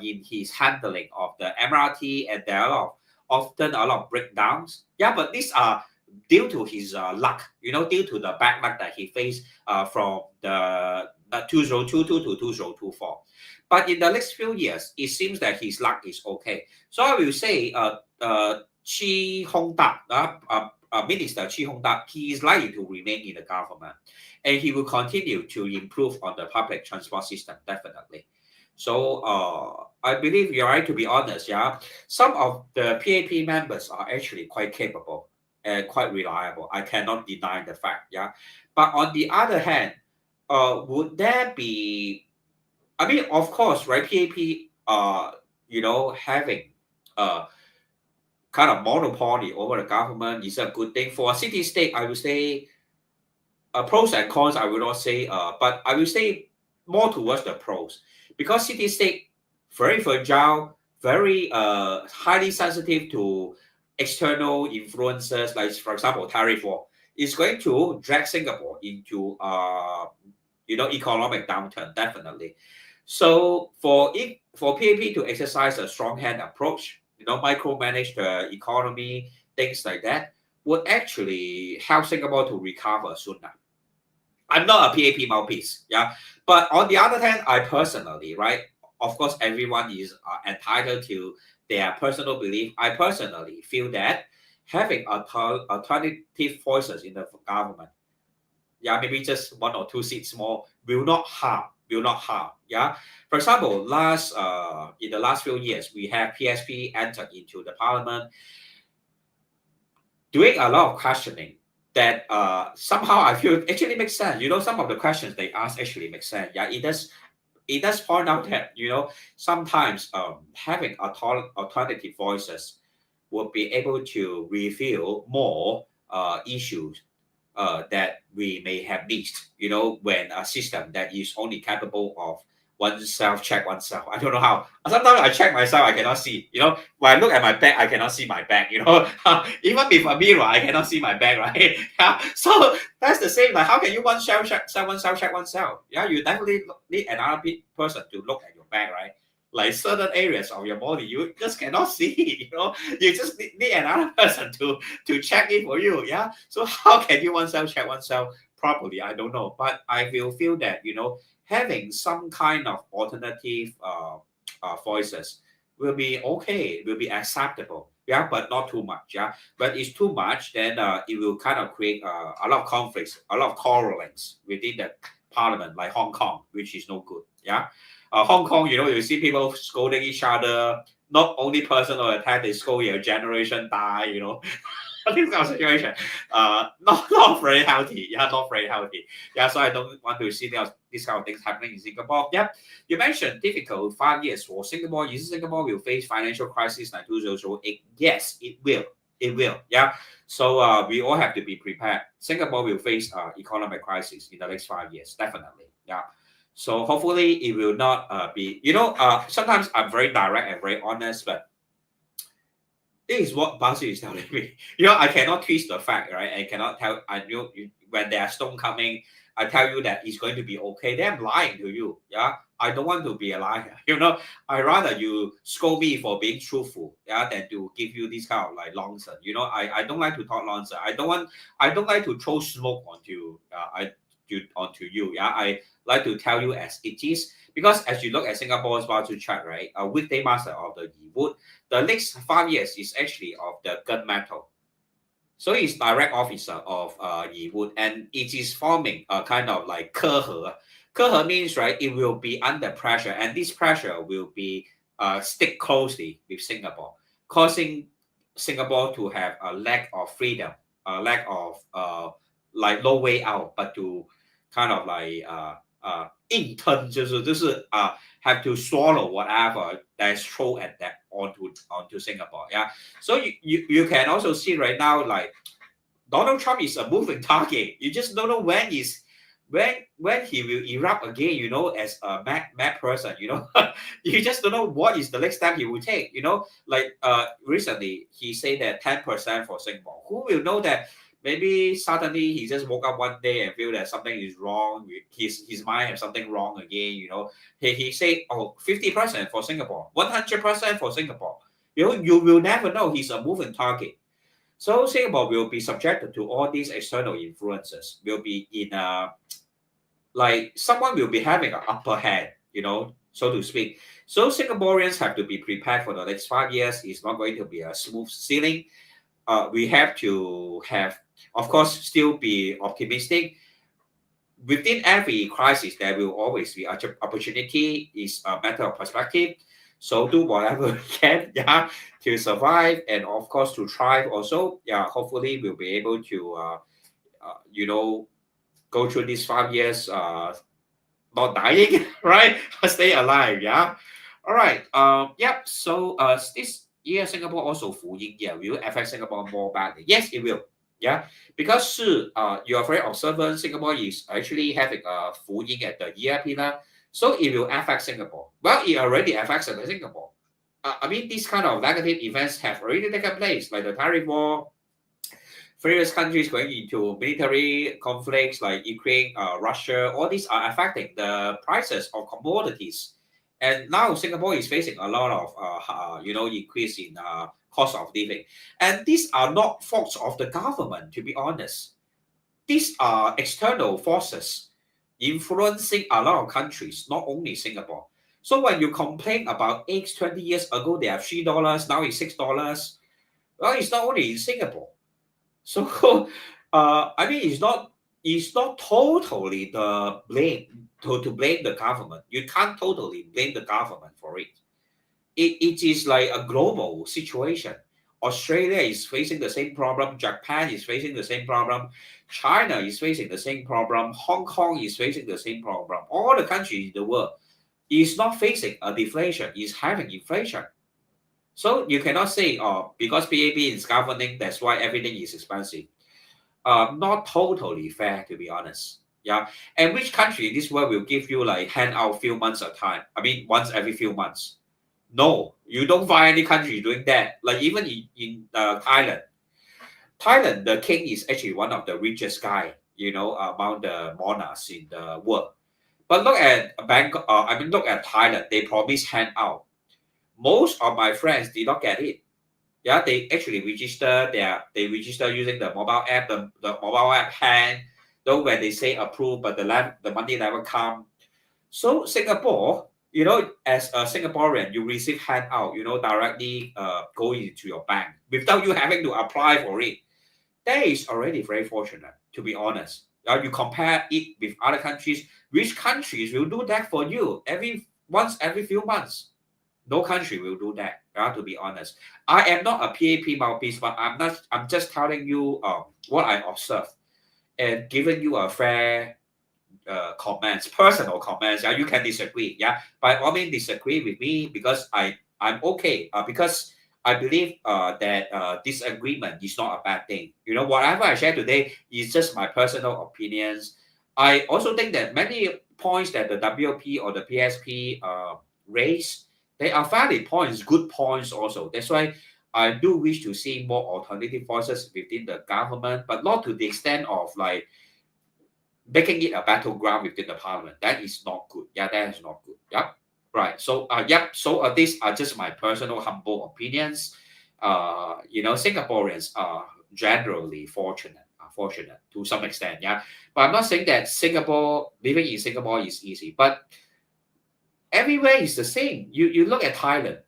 in his handling of the MRT, and there are often a lot of breakdowns. Yeah, but these are due to his luck, due to the bad luck that he faced from the 2022 to 2024. But in the next few years, it seems that his luck is okay. So I will say, Chi Hong Tak, Minister Chi Hong Tak, he is likely to remain in the government, and he will continue to improve on the public transport system, definitely. So I believe you're right, to be honest. Yeah, some of the PAP members are actually quite capable and quite reliable. I cannot deny the fact. Yeah, but on the other hand, would there be? I mean, of course, right? PAP, having kind of monopoly over the government is a good thing for a city state. I would say pros and cons. I will not say, but I will say more towards the pros, because city state very fragile, very highly sensitive to external influences, like for example tariff war is going to drag Singapore into economic downturn, definitely. So for PAP to exercise a strong hand approach, micromanage the economy, things like that, would actually help Singapore to recover sooner. I'm not a PAP mouthpiece, yeah. But on the other hand, I personally, right, of course, everyone is entitled to their personal belief. I personally feel that having alternative voices in the government, yeah, maybe just one or two seats more, will not harm. Will not harm. Yeah. For example, in the last few years, we have PSP entered into the parliament, doing a lot of questioning that somehow I feel actually makes sense. Some of the questions they ask actually make sense. Yeah, it does point out that sometimes having alternative voices will be able to reveal more issues that we may have missed. When a system that is only capable of oneself check oneself. I don't know how. Sometimes I check myself, I cannot see. When I look at my back, I cannot see my back. Even with a mirror, I cannot see my back, right? Yeah. So that's the same. Like, how can you oneself check oneself? Yeah, you definitely need another person to look at your back, right? Like certain areas of your body, you just cannot see. You just need another person to check it for you. Yeah. So how can you oneself check oneself properly? I don't know, but I will feel that having some kind of alternative voices will be okay, will be acceptable. Yeah, but not too much. Yeah, but it's too much, then it will kind of create a lot of conflicts, a lot of quarrelings within the parliament, like Hong Kong, which is no good. Yeah, Hong Kong, you see people scolding each other. Not only personal attack, they scold your generation die. This kind of situation, not very healthy. Yeah, not very healthy. Yeah, so I don't want to see these kind of things happening in Singapore. Yeah, you mentioned difficult 5 years for Singapore. Is Singapore will face financial crisis like 2008? Yes, it will. It will. Yeah. So we all have to be prepared. Singapore will face economic crisis in the next 5 years, definitely. Yeah. So hopefully it will not be. Sometimes I'm very direct and very honest, but this is what Basil is telling me. I cannot twist the fact, right? I cannot tell. When there are storm coming, I tell you that it's going to be okay. Then I'm lying to you. Yeah, I don't want to be a liar. I rather you scold me for being truthful, yeah, than to give you this kind of like nonsense. I don't like to talk nonsense. I don't like to throw smoke onto you. Yeah, I like to tell you as it is. Because as you look at Singapore's budget chart, right, a weekday master of the Yiwu, the next 5 years is actually of the gunmetal. So he's direct officer of Yiwu, and it is forming a kind of like 科和. 科和 means, right, it will be under pressure, and this pressure will be stick closely with Singapore, causing Singapore to have a lack of freedom, a lack of like no way out, but to kind of like 硬吞，就是have to swallow whatever that's thrown at that onto Singapore. Yeah. So you can also see right now, like Donald Trump is a moving target. You just don't know when he will erupt again, as a mad person, you just don't know what is the next step he will take, like recently he said that 10% for Singapore. Who will know that maybe suddenly he just woke up one day and feel that something is wrong, his mind has something wrong again, he said, 50% for Singapore, 100% for Singapore. You will never know. He's a moving target. So Singapore will be subjected to all these external influences, will be in like someone will be having an upper hand, so to speak. So Singaporeans have to be prepared for the next 5 years. It's not going to be a smooth sailing. We have to have, of course, still be optimistic. Within every crisis, there will always be opportunity. Is a matter of perspective. So do whatever we can, yeah, to survive, and of course to thrive also. Yeah, hopefully we'll be able to, go through these 5 years, not dying, right? Stay alive, yeah. All right. Yep. So this year Singapore also 福音 year will affect Singapore more badly. Yes, it will. Yeah, because you are very observant. Singapore is actually having a 福音 at the year pillar, so it will affect Singapore. Well, it already affects Singapore. I mean, these kind of negative events have already taken place, like the tariff war, various countries going into military conflicts like Ukraine, Russia. All these are affecting the prices of commodities. And now Singapore is facing a lot of, increase in cost of living. And these are not faults of the government, to be honest. These are external forces influencing a lot of countries, not only Singapore. So when you complain about eggs 20 years ago, they are $3, now it's $6. Well, it's not only in Singapore. So, I mean, it's not totally the blame to blame the government. You can't totally blame the government for it. It is like a global situation. Australia is facing the same problem. Japan is facing the same problem. China is facing the same problem. Hong Kong is facing the same problem. All the countries in the world is not facing a deflation, is having inflation. So you cannot say, because PAP is governing, that's why everything is expensive. Not totally fair, to be honest. Yeah. And which country in this world will give you like hand out few months at a time? I mean, once every few months. No, you don't find any country doing that. Like even in Thailand. Thailand, the king is actually one of the richest guy, among the monarchs in the world. But look at Bangkok, look at Thailand. They promise hand out. Most of my friends did not get it. Yeah, they actually register they register using the mobile app, the mobile app hand, though when they say approve, but the money never come. So Singapore, as a Singaporean, you receive handout, directly going into your bank without you having to apply for it. That is already very fortunate, to be honest. You compare it with other countries, which countries will do that for you every few months? No country will do that, to be honest. I am not a PAP mouthpiece, but I'm just telling you what I observe and giving you a fair comments, personal comments. You can disagree. Yeah, by all means disagree with me because I'm okay. Because I believe that disagreement is not a bad thing. Whatever I share today is just my personal opinions. I also think that many points that the WP or the PSP raise, they are valid points, good points also. That's why I do wish to see more alternative voices within the government, but not to the extent of like making it a battleground within the parliament. That is not good. Yeah, that is not good. Yeah. Right. So yep. So these are just my personal humble opinions. Singaporeans are generally fortunate to some extent. Yeah. But I'm not saying that living in Singapore is easy, but everywhere is the same. You look at Thailand.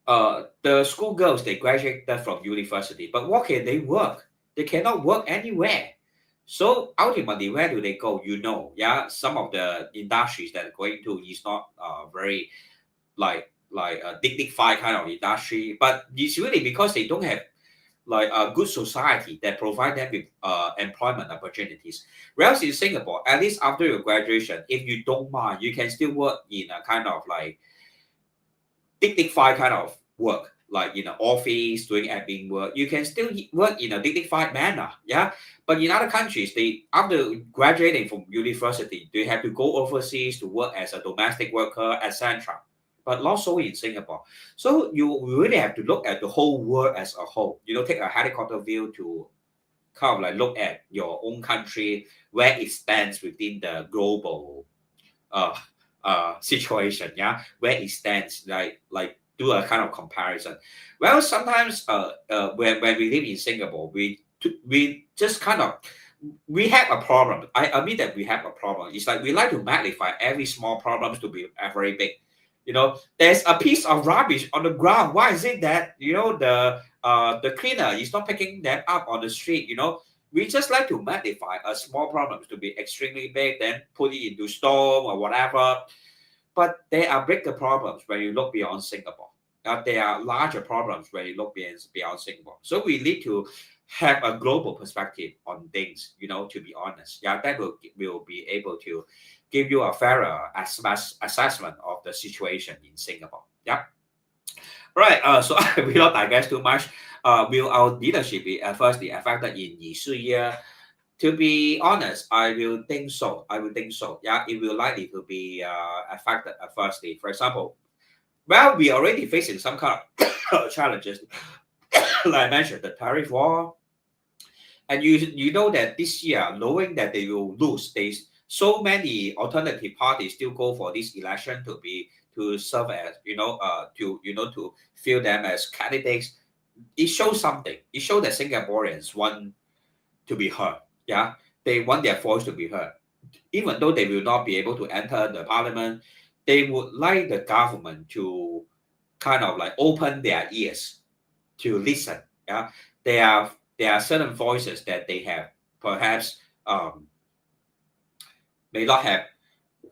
The schoolgirls they graduated from university, but what can they work? They cannot work anywhere. So ultimately, where do they go? Yeah, some of the industries that are going to is not very like a dignified kind of industry, but it's really because they don't have like a good society that provide them with employment opportunities. Whereas in Singapore, at least after your graduation, if you don't mind, you can still work in a kind of like dignified kind of work, like in an office doing admin work. You can still work in a dignified manner, yeah. But in other countries, they after graduating from university, they have to go overseas to work as a domestic worker, etc. But not so in Singapore. So you really have to look at the whole world as a whole. Take a helicopter view to kind of like look at your own country where it stands within the global uh, situation, yeah, where it stands, like do a kind of comparison. Well, sometimes when we live in Singapore, we just kind of we have a problem. I admit that we have a problem. It's like we like to magnify every small problems to be very big. There's a piece of rubbish on the ground. Why is it that the cleaner is not picking them up on the street? We just like to magnify a small problem to be extremely big, then put it into storm or whatever. But there are bigger problems when you look beyond Singapore. There are larger problems when you look beyond Singapore. So we need to have a global perspective on things, to be honest. Yeah, that will be able to give you a fairer assessment of the situation in Singapore. Yeah. Right. So I will not digress too much. Will our leadership be firstly affected in Yi? To be honest, I will think so. I will think so. Yeah, it will likely to be affected firstly. For example, well, we already facing some kind of challenges, like I mentioned, the tariff war, and you know that this year, knowing that they will lose, so many alternative parties still go for this election to serve as to fill them as candidates. It shows something. It shows that Singaporeans want to be heard. Yeah, they want their voice to be heard. Even though they will not be able to enter the parliament, they would like the government to kind of like open their ears to listen. Yeah, there are certain voices that they have perhaps may not have.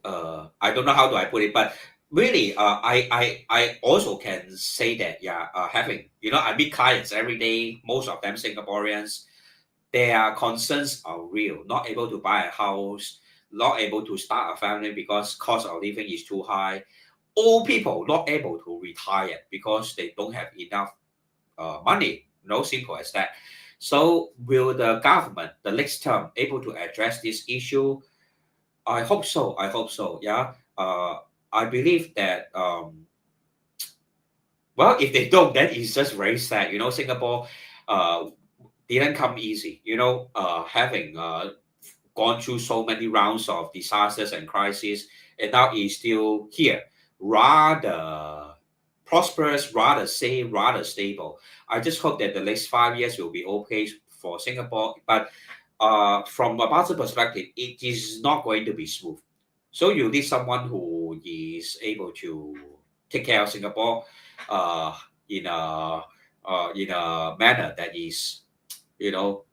I don't know how do I put it, but really, I also can say that yeah, having I meet clients every day. Most of them Singaporeans. Their concerns are real. Not able to buy a house, not able to start a family because cost of living is too high. Old people not able to retire because they don't have enough money. No, simple as that. So will the government, the next term, able to address this issue? I hope so. I hope so. Yeah. I believe that. Well, if they don't, then it's just very sad. Singapore uh, didn't come easy. Having gone through so many rounds of disasters and crises, and now is still here, rather prosperous, rather safe, rather stable. I just hope that the next 5 years will be okay for Singapore. But from a budget perspective, it is not going to be smooth. So you need someone who is able to take care of Singapore uh, in a manner that is, you know,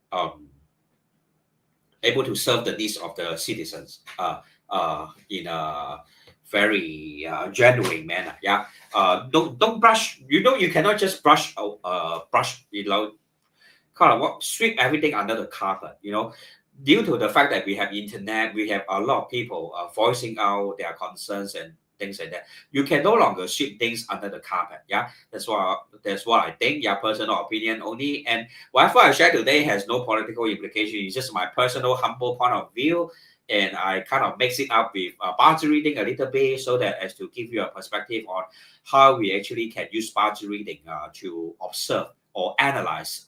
able to serve the needs of the citizens in a very genuine manner. Yeah. Don't brush. You cannot just brush. Kind of what sweep everything under the carpet. Due to the fact that we have internet, we have a lot of people voicing out their concerns and things like that. You can no longer sweep things under the carpet. Yeah, that's what I think. Yeah, personal opinion only. And whatever I share today has no political implication. It's just my personal humble point of view. And I kind of mix it up with budget reading a little bit so that as to give you a perspective on how we actually can use budget reading to observe or analyze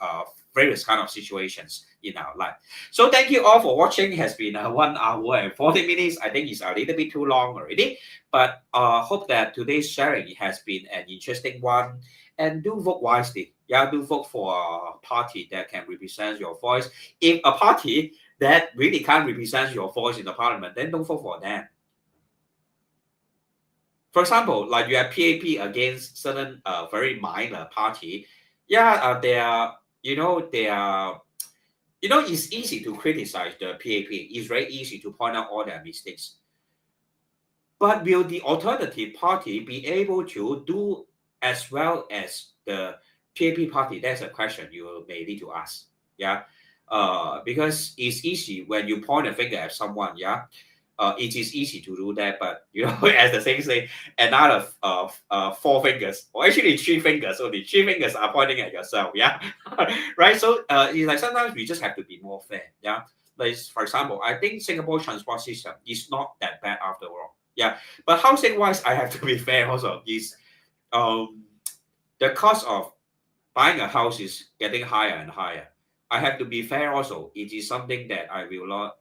various kind of situations in our life. So thank you all for watching. It has been 1 hour and 40 minutes. I think it's a little bit too long already, but hope that today's sharing has been an interesting one. And do vote wisely. Yeah, do vote for a party that can represent your voice. If a party that really can't represent your voice in the parliament, then don't vote for them. For example, like you have PAP against certain very minor party. Yeah, they are, it's easy to criticize the PAP. It's very easy to point out all their mistakes. But will the alternative party be able to do as well as the PAP party? That's a question you may need to ask. Yeah. Because it's easy when you point a finger at someone. Yeah. It is easy to do that, but as the saying say, another 4 fingers, or actually 3 fingers, so the 3 fingers are pointing at yourself, yeah, right. So it's like sometimes we just have to be more fair, yeah. Like for example, I think Singapore transport system is not that bad after all, yeah. But housing wise, I have to be fair also. Is the cost of buying a house is getting higher and higher. I have to be fair also. It is something that I will not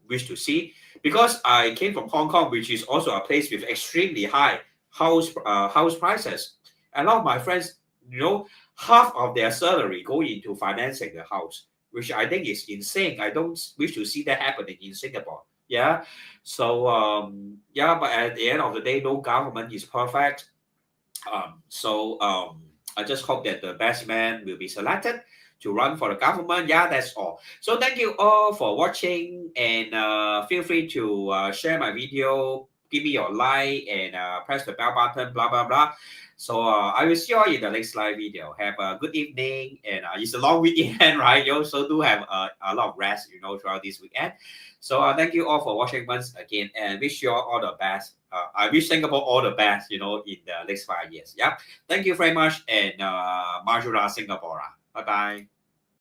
wish to see, because I came from Hong Kong, which is also a place with extremely high house prices. A lot of my friends, half of their salary go into financing the house, which I think is insane. I don't wish to see that happening in Singapore. Yeah. So but at the end of the day, no government is perfect. I just hope that the best man will be selected to run for the government. Yeah, that's all. So thank you all for watching, and feel free to share my video, give me your like, and press the bell button, blah, blah, blah. So I will see you all in the next live video. Have a good evening, and it's a long weekend, right? You also do have a lot of rest, throughout this weekend. So thank you all for watching once again, and wish you all the best. I wish Singapore all the best, in the next 5 years. Yeah. Thank you very much, and Majura Singapore. Bye bye.